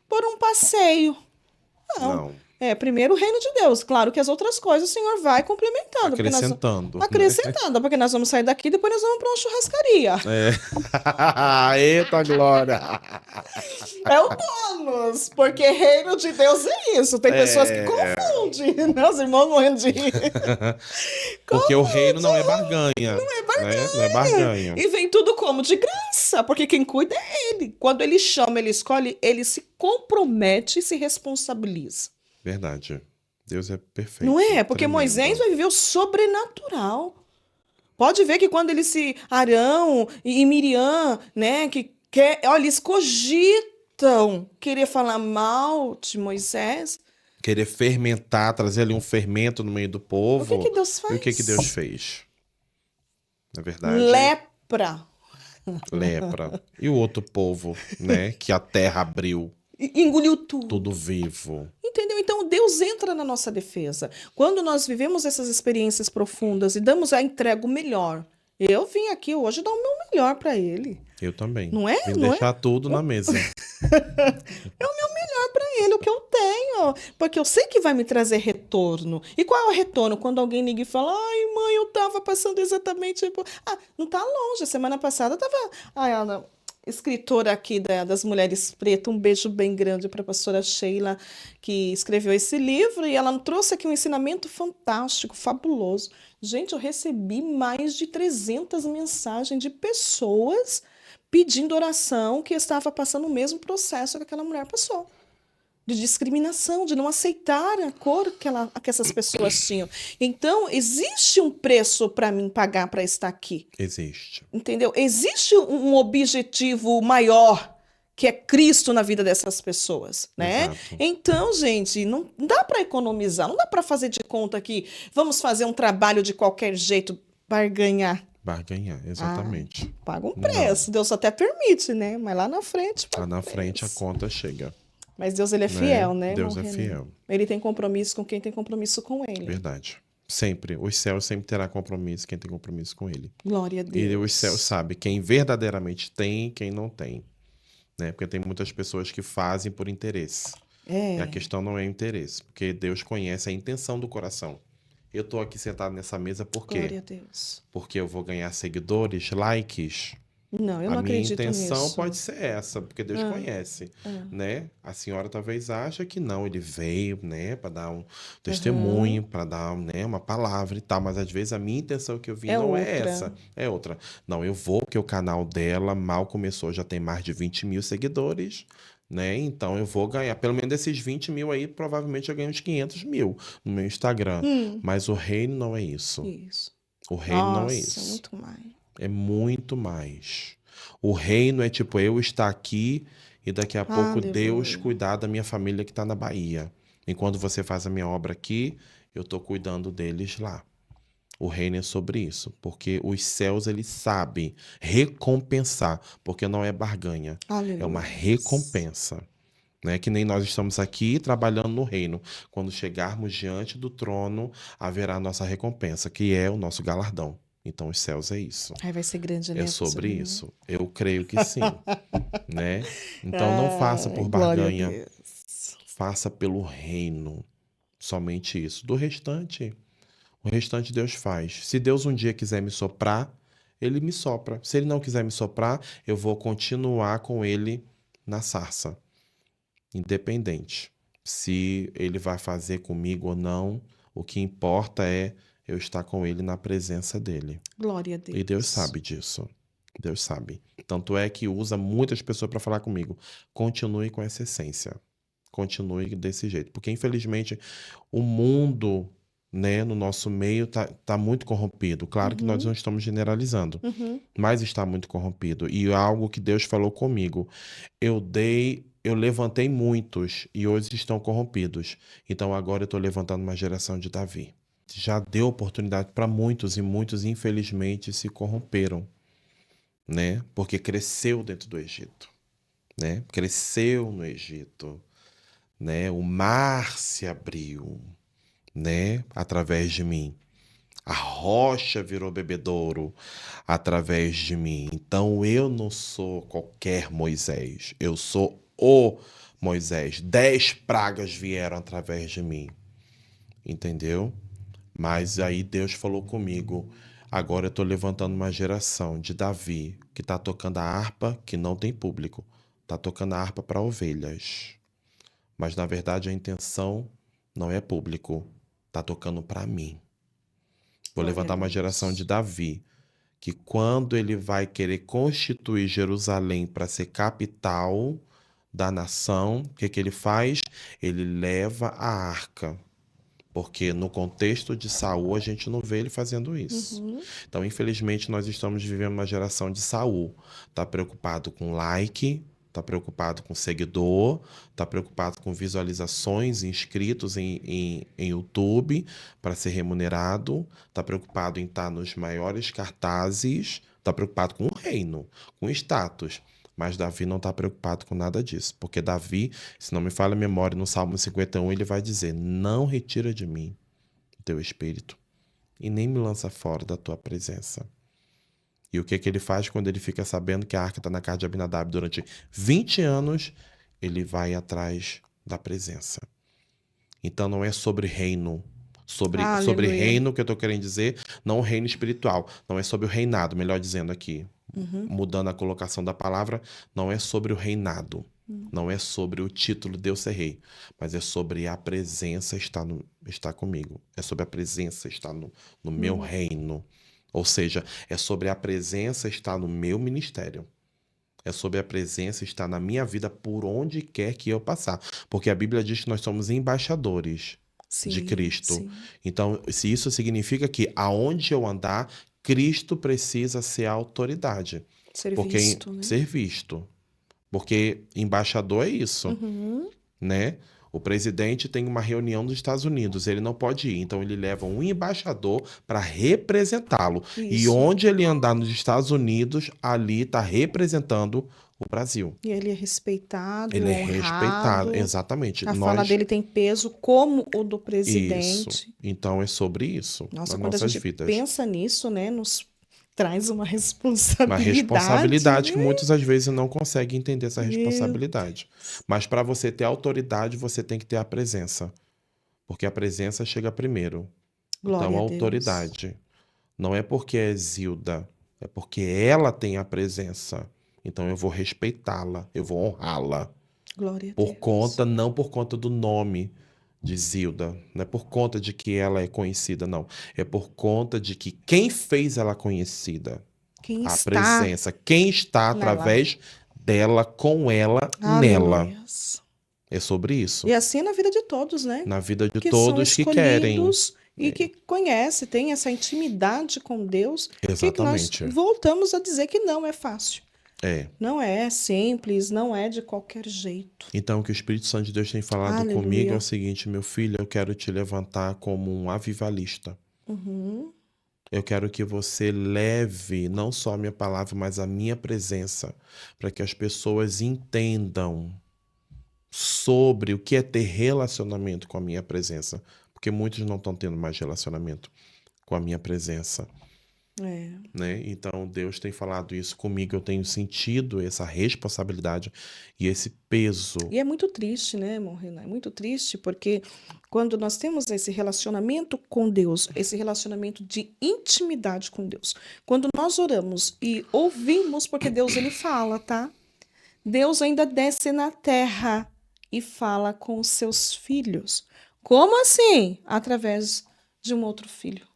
[SPEAKER 2] por um passeio.
[SPEAKER 1] Não.
[SPEAKER 2] Primeiro o reino de Deus. Claro que as outras coisas o Senhor vai complementando.
[SPEAKER 1] Acrescentando.
[SPEAKER 2] Acrescentando, porque nós vamos sair daqui e depois nós vamos para uma churrascaria.
[SPEAKER 1] Eita, glória!
[SPEAKER 2] É o bônus, porque reino de Deus é isso. Tem pessoas que confundem, né? Os irmãos morrendo de rir.
[SPEAKER 1] Porque o reino não é barganha. Não é barganha. Né? Não é barganha.
[SPEAKER 2] E vem tudo como? De graça, porque quem cuida é ele. Quando ele chama, ele escolhe, ele se compromete e se responsabiliza.
[SPEAKER 1] Verdade. Deus é perfeito.
[SPEAKER 2] Não é? Porque
[SPEAKER 1] Tremendo.
[SPEAKER 2] Moisés vai viver o sobrenatural. Pode ver que quando Arão e Miriam, né, olha, eles cogitam querer falar mal de Moisés.
[SPEAKER 1] Querer fermentar, trazer ali um fermento no meio do povo.
[SPEAKER 2] O que Deus faz?
[SPEAKER 1] E o que Deus fez? Na verdade.
[SPEAKER 2] Lepra.
[SPEAKER 1] Lepra. E o outro povo, né? Que a terra abriu.
[SPEAKER 2] Engoliu tudo.
[SPEAKER 1] Tudo vivo.
[SPEAKER 2] Entendeu? Então Deus entra na nossa defesa. Quando nós vivemos essas experiências profundas e damos a entrega o melhor. Eu vim aqui hoje dar o meu melhor para ele.
[SPEAKER 1] Eu também.
[SPEAKER 2] Não é?
[SPEAKER 1] Vim
[SPEAKER 2] Não
[SPEAKER 1] deixar tudo na mesa.
[SPEAKER 2] É o meu melhor para ele, o que eu tenho. Porque eu sei que vai me trazer retorno. E qual é o retorno? Quando alguém liga e fala, ai, mãe, eu tava passando exatamente... não tá longe. Semana passada tava... Ana, escritora aqui das Mulheres Pretas, um beijo bem grande para a pastora Sheila, que escreveu esse livro, e ela trouxe aqui um ensinamento fantástico, fabuloso. Gente, eu recebi mais de 300 mensagens de pessoas pedindo oração que estava passando o mesmo processo que aquela mulher passou. De discriminação, de não aceitar a cor que essas pessoas tinham. Então, existe um preço para mim pagar para estar aqui.
[SPEAKER 1] Existe.
[SPEAKER 2] Entendeu? Existe um objetivo maior, que é Cristo na vida dessas pessoas, né?
[SPEAKER 1] Exato.
[SPEAKER 2] Então, gente, não dá para economizar, não dá para fazer de conta que vamos fazer um trabalho de qualquer jeito, barganhar.
[SPEAKER 1] Barganhar,
[SPEAKER 2] Ah,
[SPEAKER 1] exatamente.
[SPEAKER 2] paga um
[SPEAKER 1] Não.
[SPEAKER 2] preço. Deus até permite, né? Mas lá na frente
[SPEAKER 1] Lá
[SPEAKER 2] paga
[SPEAKER 1] na
[SPEAKER 2] um
[SPEAKER 1] frente a
[SPEAKER 2] preço.
[SPEAKER 1] conta chega,
[SPEAKER 2] Mas Deus, ele é
[SPEAKER 1] né?
[SPEAKER 2] fiel, né, irmão
[SPEAKER 1] Deus é
[SPEAKER 2] René?
[SPEAKER 1] fiel.
[SPEAKER 2] Ele tem compromisso com quem tem compromisso com ele.
[SPEAKER 1] Verdade. Sempre. Os céus sempre terá compromisso quem tem compromisso com ele.
[SPEAKER 2] Glória a
[SPEAKER 1] E os céus
[SPEAKER 2] Deus.
[SPEAKER 1] sabem quem verdadeiramente tem e quem não tem, né? Porque tem muitas pessoas que fazem por interesse. E a
[SPEAKER 2] É,
[SPEAKER 1] questão não é o interesse, porque Deus conhece a intenção do coração. Eu tô aqui sentado nessa mesa por quê?
[SPEAKER 2] glória a Deus.
[SPEAKER 1] Porque eu vou ganhar seguidores, likes.
[SPEAKER 2] Não, eu
[SPEAKER 1] A
[SPEAKER 2] não
[SPEAKER 1] minha
[SPEAKER 2] acredito
[SPEAKER 1] intenção
[SPEAKER 2] nisso.
[SPEAKER 1] pode ser essa, porque Deus
[SPEAKER 2] Ah,
[SPEAKER 1] conhece,
[SPEAKER 2] ah,
[SPEAKER 1] né? A senhora talvez acha que não, ele veio, né, para dar um
[SPEAKER 2] aham.
[SPEAKER 1] testemunho, para dar, né, uma palavra e tal, mas às vezes a minha intenção que eu vim
[SPEAKER 2] É
[SPEAKER 1] não é
[SPEAKER 2] outra.
[SPEAKER 1] essa, é outra. Não, eu vou porque o canal dela mal começou, já tem mais de 20 mil seguidores, né? Então eu vou ganhar, pelo menos desses 20 mil aí, provavelmente eu ganho uns 500 mil no meu Instagram.
[SPEAKER 2] Hum,
[SPEAKER 1] Mas o reino não é isso.
[SPEAKER 2] isso.
[SPEAKER 1] O reino não é
[SPEAKER 2] Nossa,
[SPEAKER 1] isso.
[SPEAKER 2] muito mais.
[SPEAKER 1] É muito mais. O reino é tipo eu estar aqui e daqui a pouco Deus
[SPEAKER 2] Aleluia.
[SPEAKER 1] cuidar da minha família que está na Bahia. Enquanto você faz a minha obra aqui, eu estou cuidando deles lá. O reino é sobre isso, porque os céus eles sabem recompensar, porque não é barganha, é uma
[SPEAKER 2] Aleluia.
[SPEAKER 1] recompensa, né? Que nem nós estamos aqui trabalhando no reino. Quando chegarmos diante do trono, haverá a nossa recompensa, que é o nosso galardão. Então, os céus é isso.
[SPEAKER 2] Aí vai ser grande,
[SPEAKER 1] É
[SPEAKER 2] né, pastor
[SPEAKER 1] sobre
[SPEAKER 2] René?
[SPEAKER 1] isso. Eu creio que sim, né? Então não faça
[SPEAKER 2] Ai,
[SPEAKER 1] por
[SPEAKER 2] glória a
[SPEAKER 1] barganha,
[SPEAKER 2] Deus.
[SPEAKER 1] faça pelo reino. Somente isso. Do restante, o restante Deus faz. Se Deus um dia quiser me soprar, ele me sopra. Se ele não quiser me soprar, eu vou continuar com ele na sarça, independente. Se ele vai fazer comigo ou não, o que importa é eu estar com ele na presença dele.
[SPEAKER 2] Glória a
[SPEAKER 1] E Deus
[SPEAKER 2] Deus.
[SPEAKER 1] sabe disso. Deus sabe. Tanto é que usa muitas pessoas para falar comigo. Continue com essa essência. Continue desse jeito. Porque, infelizmente, o mundo, né, no nosso meio tá muito corrompido. Claro que nós não
[SPEAKER 2] Uhum,
[SPEAKER 1] estamos generalizando,
[SPEAKER 2] uhum.
[SPEAKER 1] mas está muito corrompido. E é algo que Deus falou comigo. Eu levantei muitos e hoje estão corrompidos. Então agora eu estou levantando uma geração de Davi. Já deu oportunidade para muitos e muitos, infelizmente, se corromperam, né? Porque cresceu dentro do Egito, né? Cresceu no Egito, né? O mar se abriu, né? Através de mim. A rocha virou bebedouro através de mim. Então eu não sou qualquer Moisés. Eu sou o Moisés. 10 pragas vieram através de mim. Entendeu? Mas aí Deus falou comigo. Agora eu estou levantando uma geração de Davi que está tocando a harpa que não tem público. Está tocando a harpa para ovelhas. Mas na verdade a intenção não é público. Está tocando para mim. Vou
[SPEAKER 2] Glória a
[SPEAKER 1] levantar uma geração de
[SPEAKER 2] Deus.
[SPEAKER 1] Davi que quando ele vai querer constituir Jerusalém para ser capital da nação, o que que ele faz? Ele leva a arca. Porque no contexto de Saul a gente não vê ele fazendo isso.
[SPEAKER 2] Uhum.
[SPEAKER 1] Então, infelizmente, nós estamos vivendo uma geração de Saul. Tá preocupado com like, tá preocupado com seguidor, tá preocupado com visualizações, inscritos em YouTube para ser remunerado, tá preocupado em estar nos maiores cartazes, tá preocupado com o reino, com status. Mas Davi não está preocupado com nada disso, porque Davi, se não me falha a memória, no Salmo 51, ele vai dizer: Não retira de mim o teu espírito e nem me lança fora da tua presença. E o que que ele faz quando ele fica sabendo que a arca está na casa de Abinadab durante 20 anos? Ele vai atrás da presença. Então não é sobre reino. Sobre
[SPEAKER 2] Aleluia.
[SPEAKER 1] reino que eu estou querendo dizer, não o reino espiritual. Não é sobre o reinado, melhor dizendo aqui.
[SPEAKER 2] Uhum.
[SPEAKER 1] Mudando a colocação da palavra, não é sobre o reinado.
[SPEAKER 2] Uhum.
[SPEAKER 1] Não é sobre o título de eu ser rei, mas é sobre a presença estar comigo. É sobre a presença estar no meu
[SPEAKER 2] Uhum.
[SPEAKER 1] reino. Ou seja, é sobre a presença estar no meu ministério. É sobre a presença estar na minha vida por onde quer que eu passar. Porque a Bíblia diz que nós somos embaixadores de
[SPEAKER 2] Sim,
[SPEAKER 1] Cristo.
[SPEAKER 2] sim.
[SPEAKER 1] Então, se isso significa que aonde eu andar, Cristo precisa ser a autoridade.
[SPEAKER 2] Ser
[SPEAKER 1] Porque
[SPEAKER 2] visto, né?
[SPEAKER 1] ser visto. Porque embaixador é isso,
[SPEAKER 2] Uhum.
[SPEAKER 1] né? O presidente tem uma reunião nos Estados Unidos, ele não pode ir, então ele leva um embaixador para representá-lo. E
[SPEAKER 2] Isso.
[SPEAKER 1] onde ele andar nos Estados Unidos, ali está representando o Brasil.
[SPEAKER 2] E ele é respeitado,
[SPEAKER 1] Ele é
[SPEAKER 2] honrado.
[SPEAKER 1] respeitado, exatamente.
[SPEAKER 2] A fala dele tem peso como o do presidente.
[SPEAKER 1] Isso. Então é sobre isso
[SPEAKER 2] Nossa,
[SPEAKER 1] nas
[SPEAKER 2] quando a
[SPEAKER 1] nossas
[SPEAKER 2] gente
[SPEAKER 1] vidas.
[SPEAKER 2] pensa nisso, né, nos traz uma
[SPEAKER 1] Uma
[SPEAKER 2] responsabilidade.
[SPEAKER 1] responsabilidade que
[SPEAKER 2] né?
[SPEAKER 1] muitas às vezes não conseguem entender essa
[SPEAKER 2] Meu
[SPEAKER 1] responsabilidade. Mas para você ter autoridade, você tem que ter a presença. Porque a presença chega primeiro.
[SPEAKER 2] Glória
[SPEAKER 1] Então, a
[SPEAKER 2] a Deus.
[SPEAKER 1] autoridade. Não é porque é Zilda, é porque ela tem a presença. Então, eu vou respeitá-la, eu vou honrá-la.
[SPEAKER 2] Glória a
[SPEAKER 1] Por
[SPEAKER 2] Deus.
[SPEAKER 1] conta, não por conta do nome de Zilda. Não é por conta de que ela é conhecida, não. É por conta de que quem fez ela conhecida,
[SPEAKER 2] Quem
[SPEAKER 1] a
[SPEAKER 2] está
[SPEAKER 1] presença, quem está
[SPEAKER 2] nela.
[SPEAKER 1] através dela, com ela, nela.
[SPEAKER 2] Aleluias.
[SPEAKER 1] É sobre isso.
[SPEAKER 2] E assim é na vida de todos, né?
[SPEAKER 1] Na vida de
[SPEAKER 2] Que são
[SPEAKER 1] todos que querem.
[SPEAKER 2] escolhidos e que conhecem, têm essa intimidade com Deus, que nós
[SPEAKER 1] Exatamente.
[SPEAKER 2] voltamos a dizer que não é fácil.
[SPEAKER 1] É.
[SPEAKER 2] Não é simples, não é de qualquer jeito.
[SPEAKER 1] Então, o que o Espírito Santo de Deus tem falado
[SPEAKER 2] Aleluia.
[SPEAKER 1] comigo é o seguinte, meu filho, eu quero te levantar como um avivalista.
[SPEAKER 2] Uhum.
[SPEAKER 1] Eu quero que você leve não só a minha palavra, mas a minha presença, para que as pessoas entendam sobre o que é ter relacionamento com a minha presença. Porque muitos não estão tendo mais relacionamento com a minha presença.
[SPEAKER 2] É.
[SPEAKER 1] Né? Então Deus tem falado isso comigo, eu tenho sentido essa responsabilidade e esse peso.
[SPEAKER 2] E é muito triste, né, Morrena? É muito triste porque quando nós temos esse relacionamento com Deus, esse relacionamento de intimidade com Deus, quando nós oramos e ouvimos, porque Deus ele fala, tá? Deus ainda desce na terra e fala com os seus filhos. Como assim? Através de um outro filho.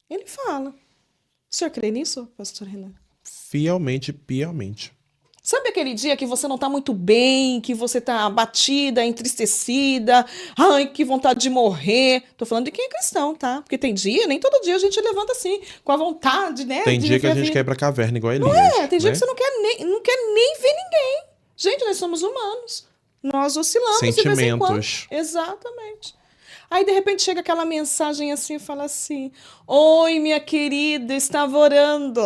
[SPEAKER 2] Ele fala. O senhor crê nisso, pastor Renan?
[SPEAKER 1] Fielmente, piamente.
[SPEAKER 2] Sabe aquele dia que você não está muito bem, que você está abatida, entristecida, ai, que vontade de morrer? Tô falando de quem é cristão, tá? Porque tem dia, nem todo dia a gente levanta assim, com a vontade, né?
[SPEAKER 1] Tem
[SPEAKER 2] de
[SPEAKER 1] dia que a
[SPEAKER 2] viver
[SPEAKER 1] gente
[SPEAKER 2] vida.
[SPEAKER 1] quebra a caverna igual Elias.
[SPEAKER 2] Tem dia
[SPEAKER 1] né?
[SPEAKER 2] que você não quer nem ver ninguém. Gente, nós somos humanos. Nós oscilamos de vez em quando.
[SPEAKER 1] Sentimentos.
[SPEAKER 2] Exatamente. Aí, de repente, chega aquela mensagem assim e fala assim: oi, minha querida, estava orando.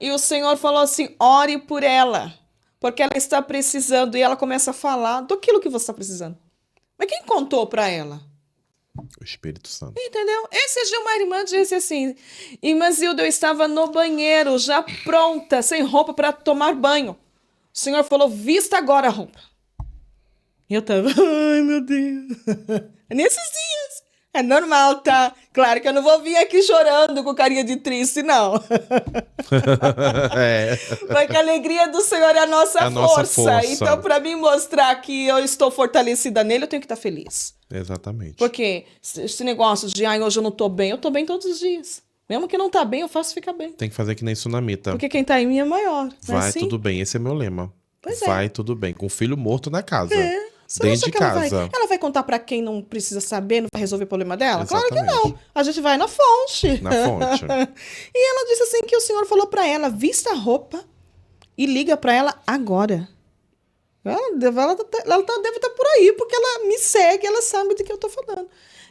[SPEAKER 2] E o Senhor falou assim: ore por ela, porque ela está precisando. E ela começa a falar daquilo que você está precisando. Mas quem contou para ela?
[SPEAKER 1] O Espírito Santo.
[SPEAKER 2] Entendeu? Esse dia uma irmã disse assim: irmã Zilda, eu estava no banheiro, já pronta, sem roupa para tomar banho. O Senhor falou: vista agora a roupa. E eu tava, ai meu Deus. Nesses dias. É normal, tá? Claro que eu não vou vir aqui chorando com carinha de triste, não.
[SPEAKER 1] É.
[SPEAKER 2] Porque a alegria do Senhor é a nossa
[SPEAKER 1] É a nossa
[SPEAKER 2] força.
[SPEAKER 1] força.
[SPEAKER 2] Então, para mim mostrar que eu estou fortalecida nele, eu tenho que estar feliz.
[SPEAKER 1] Exatamente.
[SPEAKER 2] Porque esse negócio de, ai, hoje eu não tô bem, eu tô bem todos os dias. Mesmo que não tá bem, eu faço ficar bem.
[SPEAKER 1] Tem que fazer que nem Sunamita.
[SPEAKER 2] Porque quem tá em mim é maior. Não é
[SPEAKER 1] Vai
[SPEAKER 2] assim?
[SPEAKER 1] tudo bem, esse é meu lema.
[SPEAKER 2] Pois é.
[SPEAKER 1] Vai tudo bem, com o filho morto na casa.
[SPEAKER 2] Você acha
[SPEAKER 1] Dentro de
[SPEAKER 2] que ela
[SPEAKER 1] casa.
[SPEAKER 2] ela vai contar pra quem não precisa saber, não vai resolver o problema dela? Claro que
[SPEAKER 1] Exatamente.
[SPEAKER 2] não. A gente vai na fonte.
[SPEAKER 1] Na fonte.
[SPEAKER 2] E ela disse assim que o Senhor falou pra ela: vista a roupa e liga pra ela agora. Ela deve estar por aí, porque ela me segue, ela sabe do que eu tô falando.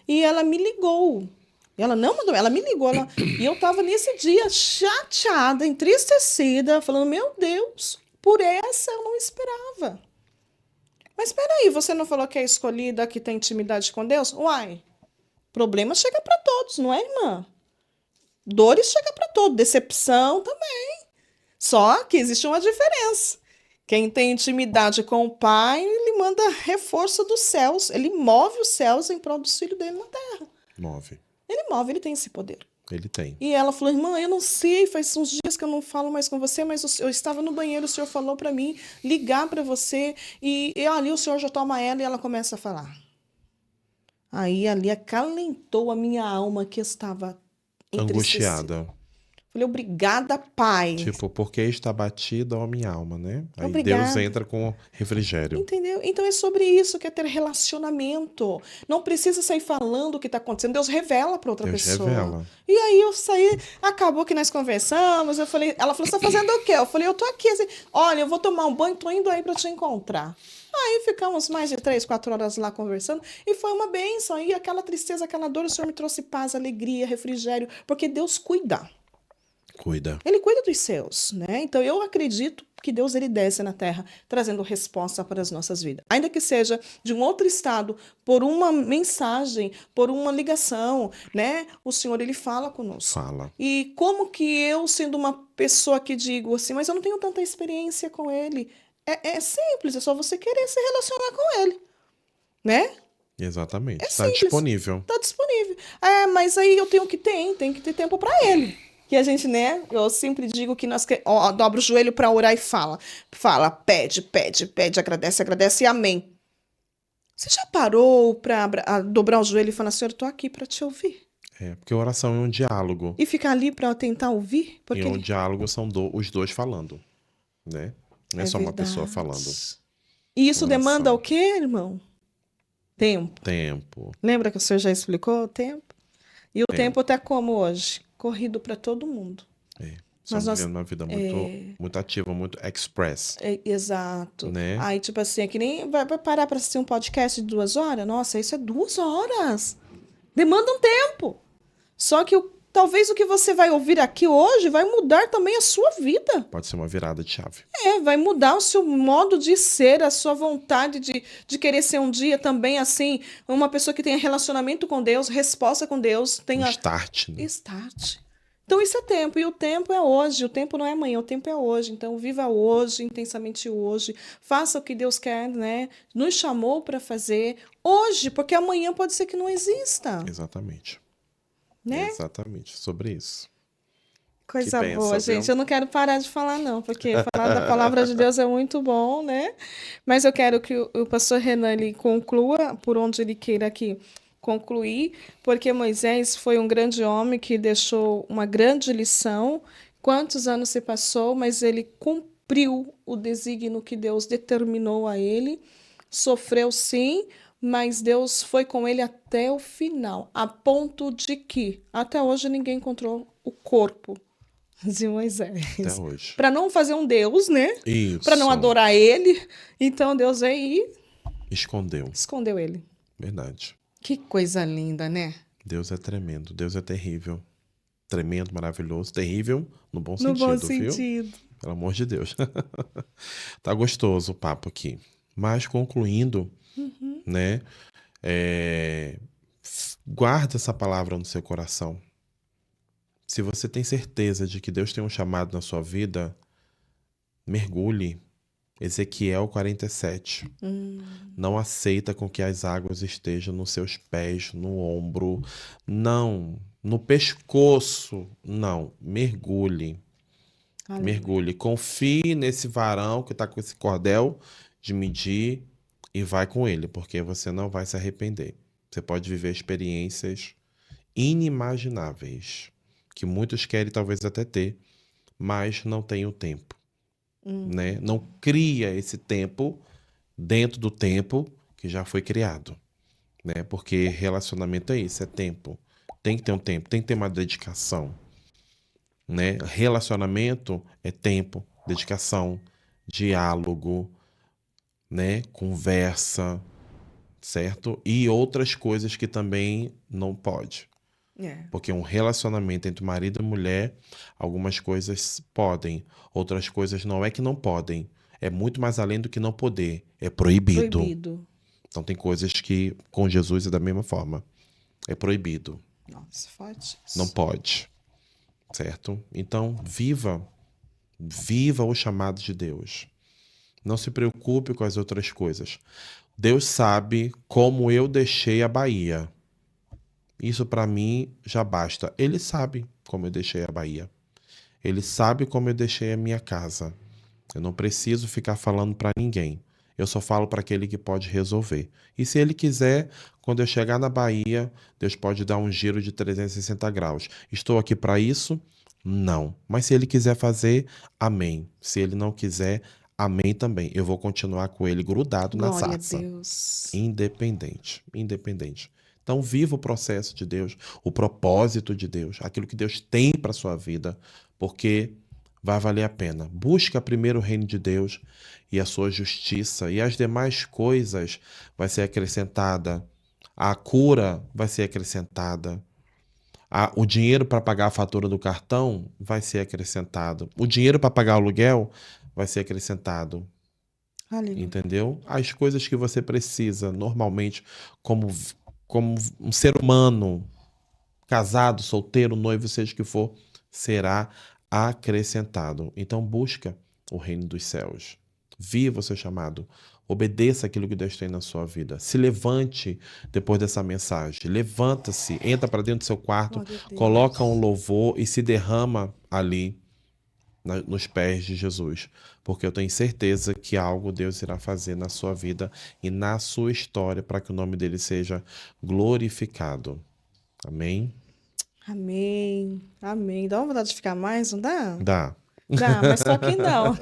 [SPEAKER 2] E ela me ligou. Ela não mandou, ela me ligou. E eu tava nesse dia chateada, entristecida, falando: meu Deus, por essa eu não esperava. Mas espera aí, você não falou que é escolhida, que tem intimidade com Deus? Uai, problema chega para todos, não é, irmã? Dores chegam para todos, decepção também. Só que existe uma diferença. Quem tem intimidade com o Pai, ele manda reforço dos céus. Ele move os céus em prol dos filhos dele na terra.
[SPEAKER 1] Move.
[SPEAKER 2] Ele move, ele tem esse poder.
[SPEAKER 1] Ele tem.
[SPEAKER 2] E ela falou: irmã, eu não sei, faz uns dias que eu não falo mais com você, mas eu estava no banheiro, o senhor falou para mim ligar para você, e ali o senhor já toma ela e ela começa a falar. Aí ali acalentou a minha alma que estava entristecida.
[SPEAKER 1] Angustiada.
[SPEAKER 2] Falei: obrigada, Pai.
[SPEAKER 1] Tipo, porque está batida a minha alma, né? Aí
[SPEAKER 2] Obrigada.
[SPEAKER 1] Deus entra com refrigério.
[SPEAKER 2] Entendeu? Então é sobre isso que é ter relacionamento. Não precisa sair falando o que está acontecendo. Deus revela para outra
[SPEAKER 1] Deus
[SPEAKER 2] pessoa.
[SPEAKER 1] revela.
[SPEAKER 2] E aí eu saí, acabou que nós conversamos. Eu falei, ela falou: você está fazendo o quê? Eu falei: eu tô aqui assim. Olha, eu vou tomar um banho, tô indo aí para te encontrar. Aí ficamos mais de 3, 4 horas lá conversando e foi uma bênção. E aquela tristeza, aquela dor, o Senhor me trouxe paz, alegria, refrigério, porque Deus cuida.
[SPEAKER 1] Cuida.
[SPEAKER 2] Ele cuida dos seus, né? Então eu acredito que Deus ele desce na terra trazendo resposta para as nossas vidas. Ainda que seja de um outro estado, por uma mensagem, por uma ligação, né? O Senhor ele fala conosco.
[SPEAKER 1] Fala.
[SPEAKER 2] E como que eu, sendo uma pessoa que digo assim, mas eu não tenho tanta experiência com ele. É simples, é só você querer se relacionar com ele, né?
[SPEAKER 1] Exatamente.
[SPEAKER 2] É
[SPEAKER 1] Está
[SPEAKER 2] simples.
[SPEAKER 1] disponível.
[SPEAKER 2] Tá disponível. Mas aí eu tenho que ter tempo para ele. Que a gente, né? Eu sempre digo que nós dobra o joelho para orar e fala, pede, agradece, agradece e amém. Você já parou para dobrar o joelho e falar, Senhor, eu tô aqui para te ouvir?
[SPEAKER 1] Porque oração é um diálogo.
[SPEAKER 2] E ficar ali para tentar ouvir?
[SPEAKER 1] E um diálogo são os dois falando, né? Não é só uma pessoa falando.
[SPEAKER 2] E isso
[SPEAKER 1] Oração.
[SPEAKER 2] demanda o quê, irmão? Tempo.
[SPEAKER 1] Tempo.
[SPEAKER 2] Lembra que o senhor já explicou o tempo? E o tempo tá como hoje? Corrido para todo mundo.
[SPEAKER 1] Estamos vivendo uma vida muito ativa, muito express.
[SPEAKER 2] Exato.
[SPEAKER 1] Né?
[SPEAKER 2] Aí, tipo assim, é que nem vai parar para assistir um podcast de 2 horas? Nossa, isso é 2 horas. Demanda um tempo. Só que talvez o que você vai ouvir aqui hoje vai mudar também a sua vida.
[SPEAKER 1] Pode ser uma virada de chave.
[SPEAKER 2] Vai mudar o seu modo de ser, a sua vontade de querer ser um dia também, assim, uma pessoa que tenha relacionamento com Deus, resposta com Deus. Tenha...
[SPEAKER 1] Start, né?
[SPEAKER 2] Start. Então isso é tempo, e o tempo é hoje, o tempo não é amanhã, o tempo é hoje. Então viva hoje, intensamente hoje, faça o que Deus quer, né? Nos chamou para fazer hoje, porque amanhã pode ser que não exista.
[SPEAKER 1] Exatamente.
[SPEAKER 2] Né?
[SPEAKER 1] Exatamente, sobre isso.
[SPEAKER 2] Coisa
[SPEAKER 1] Que benção,
[SPEAKER 2] boa, gente.
[SPEAKER 1] viu?
[SPEAKER 2] Eu não quero parar de falar, não, porque falar da palavra de Deus é muito bom, né? Mas eu quero que o pastor Renan ele conclua por onde ele queira aqui concluir, porque Moisés foi um grande homem que deixou uma grande lição. Quantos anos se passou, mas ele cumpriu o desígnio que Deus determinou a ele. Sofreu sim, mas Deus foi com ele até o final, a ponto de que até hoje ninguém encontrou o corpo de Moisés.
[SPEAKER 1] Até hoje.
[SPEAKER 2] Para não fazer um Deus, né?
[SPEAKER 1] Isso.
[SPEAKER 2] Para não adorar ele. Então Deus veio e
[SPEAKER 1] escondeu
[SPEAKER 2] ele.
[SPEAKER 1] Verdade.
[SPEAKER 2] Que coisa linda, né?
[SPEAKER 1] Deus é tremendo, Deus é terrível. Tremendo, maravilhoso, terrível no bom
[SPEAKER 2] No
[SPEAKER 1] sentido,
[SPEAKER 2] bom
[SPEAKER 1] viu?
[SPEAKER 2] sentido.
[SPEAKER 1] Pelo amor de Deus. Tá gostoso o papo aqui. Mas concluindo, né? Guarda essa palavra no seu coração. Se você tem certeza de que Deus tem um chamado na sua vida, mergulhe. Ezequiel 47. Não aceita com que as águas estejam nos seus pés, no ombro, não, no pescoço, não. Mergulhe.
[SPEAKER 2] Aleluia.
[SPEAKER 1] Mergulhe. Confie nesse varão que está com esse cordel de medir e vai com ele, porque você não vai se arrepender. Você pode viver experiências inimagináveis, que muitos querem talvez até ter, mas não tem o tempo. Né? Não cria esse tempo dentro do tempo que já foi criado, né? Porque relacionamento é isso, é tempo. Tem que ter um tempo, tem que ter uma dedicação, né? Relacionamento é tempo, dedicação, diálogo, né? Conversa, certo? E outras coisas que também não pode. Porque um relacionamento entre marido e mulher, algumas coisas podem, outras coisas não é que não podem. É muito mais além do que não poder. É proibido. Então tem coisas que com Jesus é da mesma forma. É proibido.
[SPEAKER 2] Nossa, forte isso.
[SPEAKER 1] Não pode. Certo? Então viva o chamado de Deus. Não se preocupe com as outras coisas. Deus sabe como eu deixei a Bahia. Isso para mim já basta. Ele sabe como eu deixei a Bahia. Ele sabe como eu deixei a minha casa. Eu não preciso ficar falando para ninguém. Eu só falo para aquele que pode resolver. E se ele quiser, quando eu chegar na Bahia, Deus pode dar um giro de 360 graus. Estou aqui para isso? Não. Mas se ele quiser fazer, amém. Se ele não quiser, amém também. Eu vou continuar com ele grudado na sarça.
[SPEAKER 2] Glória a Deus.
[SPEAKER 1] Independente. Então, viva o processo de Deus, o propósito de Deus, aquilo que Deus tem para a sua vida, porque vai valer a pena. Busca primeiro o reino de Deus e a sua justiça, e as demais coisas vai ser acrescentada. A cura vai ser acrescentada. O dinheiro para pagar a fatura do cartão vai ser acrescentado. O dinheiro para pagar o aluguel vai ser acrescentado.
[SPEAKER 2] Aleluia.
[SPEAKER 1] Entendeu? As coisas que você precisa normalmente como um ser humano, casado, solteiro, noivo, seja o que for, será acrescentado. Então busca o reino dos céus. Viva o seu chamado. Obedeça aquilo que Deus tem na sua vida. Se levante depois dessa mensagem. Levanta-se, entra para dentro do seu quarto,
[SPEAKER 2] Glória a
[SPEAKER 1] coloca um
[SPEAKER 2] Deus.
[SPEAKER 1] louvor e se derrama ali nos pés de Jesus. Porque eu tenho certeza que algo Deus irá fazer na sua vida e na sua história para que o nome dele seja glorificado. Amém?
[SPEAKER 2] Amém. Amém. Dá uma vontade de ficar mais, não dá?
[SPEAKER 1] Dá.
[SPEAKER 2] Dá, mas só que não.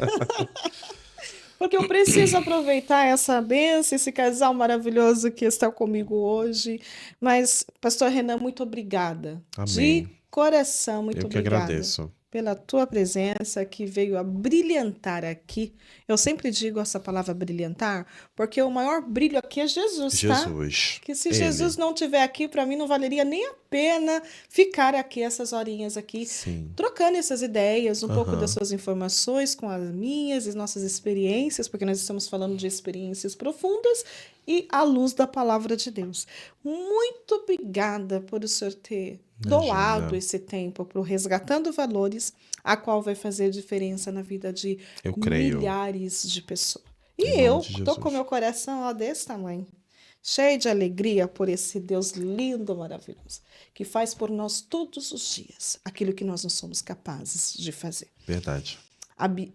[SPEAKER 2] Porque eu preciso aproveitar essa bênção, esse casal maravilhoso que está comigo hoje. Mas, Pastor Renan, muito obrigada. De
[SPEAKER 1] Amém.
[SPEAKER 2] coração, muito
[SPEAKER 1] Eu que
[SPEAKER 2] obrigada
[SPEAKER 1] agradeço.
[SPEAKER 2] pela tua presença que veio a brilhantar aqui. Eu sempre digo essa palavra brilhantar, porque o maior brilho aqui é Jesus, tá?
[SPEAKER 1] Jesus.
[SPEAKER 2] Que se
[SPEAKER 1] Ele.
[SPEAKER 2] Jesus não estiver aqui, para mim não valeria nem a pena ficar aqui essas horinhas aqui,
[SPEAKER 1] Sim.
[SPEAKER 2] trocando essas ideias, um pouco das
[SPEAKER 1] Aham.
[SPEAKER 2] suas informações com as minhas e nossas experiências, porque nós estamos falando de experiências profundas e à luz da palavra de Deus. Muito obrigada por o senhor ter doado
[SPEAKER 1] Imagina.
[SPEAKER 2] esse tempo para o Resgatando Valores, a qual vai fazer diferença na vida de
[SPEAKER 1] Eu creio.
[SPEAKER 2] milhares de pessoas.
[SPEAKER 1] Em
[SPEAKER 2] E
[SPEAKER 1] nome
[SPEAKER 2] eu
[SPEAKER 1] de
[SPEAKER 2] tô com
[SPEAKER 1] Jesus.
[SPEAKER 2] meu coração ó, desse tamanho, cheio de alegria por esse Deus lindo, maravilhoso, que faz por nós todos os dias aquilo que nós não somos capazes de fazer.
[SPEAKER 1] Verdade.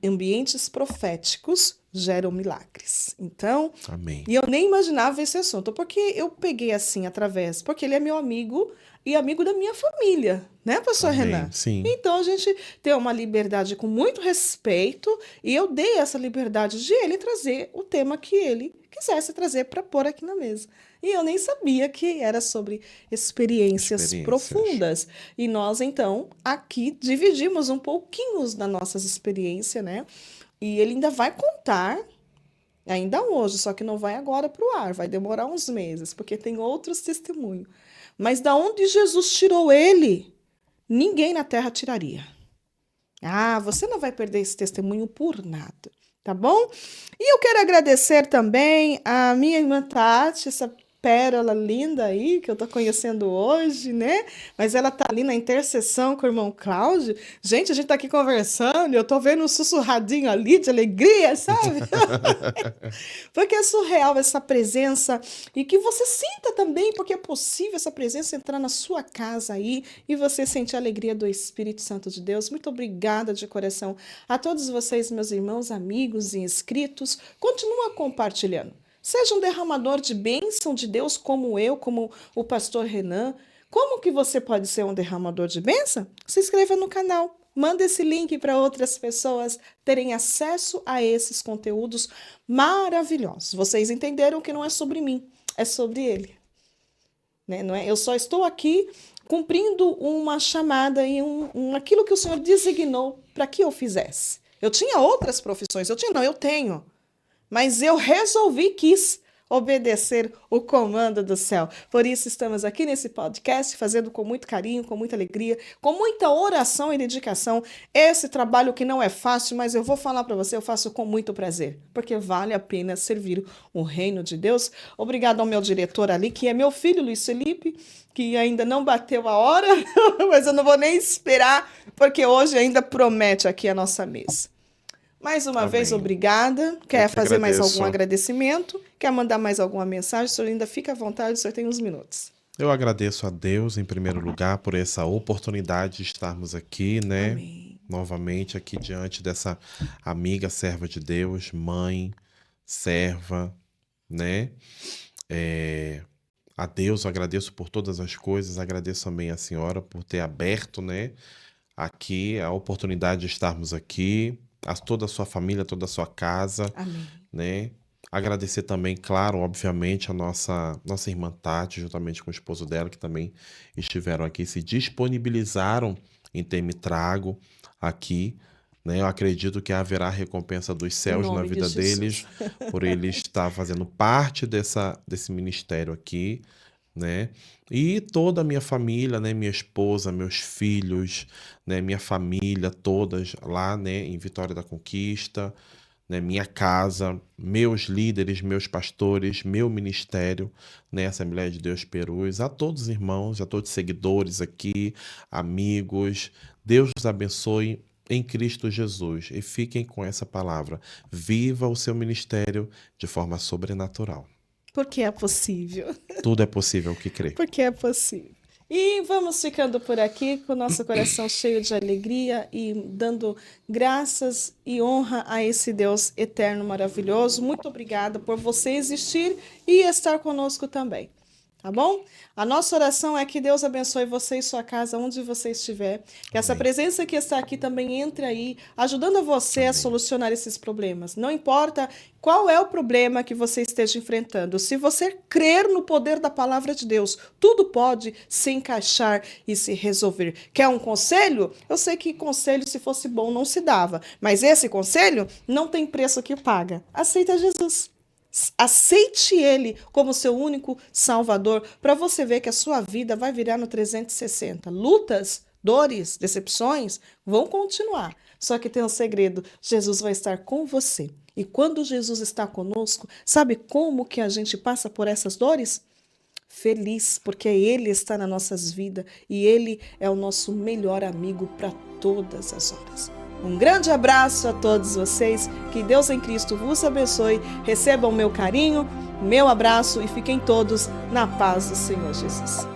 [SPEAKER 2] Ambientes proféticos geram milagres. Então,
[SPEAKER 1] Amém.
[SPEAKER 2] e eu nem imaginava esse assunto, porque eu peguei assim através, porque ele é meu amigo e amigo da minha família, né, pastor
[SPEAKER 1] Amém.
[SPEAKER 2] Renan?
[SPEAKER 1] Sim.
[SPEAKER 2] Então a gente tem uma liberdade com muito respeito e eu dei essa liberdade de ele trazer o tema que ele quisesse trazer para pôr aqui na mesa. E eu nem sabia que era sobre experiências profundas. E nós, então, aqui dividimos um pouquinho das nossas experiências, né? E ele ainda vai contar, ainda hoje, só que não vai agora para o ar, vai demorar uns meses, porque tem outros testemunhos. Mas da onde Jesus tirou ele, ninguém na terra tiraria. Ah, você não vai perder esse testemunho por nada, tá bom? E eu quero agradecer também a minha irmã Tati, essa pérola linda aí que eu tô conhecendo hoje, né? Mas ela tá ali na intercessão com o irmão Cláudio. Gente, a gente tá aqui conversando, eu tô vendo um sussurradinho ali de alegria, sabe? Porque é surreal essa presença e que você sinta também, porque é possível essa presença entrar na sua casa aí e você sentir a alegria do Espírito Santo de Deus. Muito obrigada de coração a todos vocês, meus irmãos, amigos e inscritos. Continua compartilhando. Seja um derramador de bênção de Deus como eu, como o pastor Renan. Como que você pode ser um derramador de bênção? Se inscreva no canal. Manda esse link para outras pessoas terem acesso a esses conteúdos maravilhosos. Vocês entenderam que não é sobre mim, é sobre ele. Né? Não é? Eu só estou aqui cumprindo uma chamada e aquilo que o Senhor designou para que eu fizesse. Eu tinha outras profissões, eu tenho. Mas eu quis obedecer o comando do céu. Por isso estamos aqui nesse podcast, fazendo com muito carinho, com muita alegria, com muita oração e dedicação. Esse trabalho que não é fácil, mas eu vou falar para você, eu faço com muito prazer, porque vale a pena servir o reino de Deus. Obrigado ao meu diretor ali, que é meu filho, Luiz Felipe, que ainda não bateu a hora, mas eu não vou nem esperar, porque hoje ainda promete aqui a nossa mesa. Mais uma vez, obrigada. Quer fazer mais algum agradecimento? Quer mandar mais alguma mensagem? O senhor ainda fica à vontade, o senhor tem uns minutos.
[SPEAKER 1] Eu agradeço a Deus, em primeiro lugar, por essa oportunidade de estarmos aqui, né?
[SPEAKER 2] Amém.
[SPEAKER 1] Novamente aqui diante dessa amiga serva de Deus, mãe, serva, né? A Deus eu agradeço por todas as coisas, agradeço também a senhora por ter aberto, né? Aqui a oportunidade de estarmos aqui, a toda a sua família, toda a sua casa.
[SPEAKER 2] Amém.
[SPEAKER 1] Né? Agradecer também, claro, obviamente, a nossa irmã Tati, juntamente com o esposo dela, que também estiveram aqui, se disponibilizaram em ter me trago aqui, né? Eu acredito que haverá recompensa dos
[SPEAKER 2] Em
[SPEAKER 1] céus na
[SPEAKER 2] nome de
[SPEAKER 1] vida deles,
[SPEAKER 2] Jesus.
[SPEAKER 1] por ele estar fazendo parte desse ministério aqui, né? E toda a minha família, né? Minha esposa, meus filhos, né? Minha família, todas lá, né? Em Vitória da Conquista, né? Minha casa, meus líderes, meus pastores, meu ministério, né? Assembleia de Deus Perus, a todos os irmãos, a todos os seguidores aqui, amigos, Deus os abençoe em Cristo Jesus e fiquem com essa palavra. Viva o seu ministério de forma sobrenatural.
[SPEAKER 2] Porque é possível.
[SPEAKER 1] Tudo é possível ao que crê.
[SPEAKER 2] Porque é possível. E vamos ficando por aqui com o nosso coração cheio de alegria e dando graças e honra a esse Deus eterno maravilhoso. Muito obrigada por você existir e estar conosco também. Tá bom? A nossa oração é que Deus abençoe você e sua casa, onde você estiver. Que essa
[SPEAKER 1] Amém.
[SPEAKER 2] presença que está aqui também entre aí, ajudando você a
[SPEAKER 1] Amém.
[SPEAKER 2] solucionar esses problemas. Não importa qual é o problema que você esteja enfrentando. Se você crer no poder da palavra de Deus, tudo pode se encaixar e se resolver. Quer um conselho? Eu sei que conselho, se fosse bom, não se dava. Mas esse conselho não tem preço que paga. Aceita Jesus. Aceite Ele como seu único Salvador, para você ver que a sua vida vai virar no 360. Lutas, dores, decepções vão continuar. Só que tem um segredo: Jesus vai estar com você. E quando Jesus está conosco, sabe como que a gente passa por essas dores? Feliz, porque Ele está nas nossas vidas e Ele é o nosso melhor amigo para todas as horas. Um grande abraço a todos vocês, que Deus em Cristo vos abençoe, recebam meu carinho, meu abraço e fiquem todos na paz do Senhor Jesus.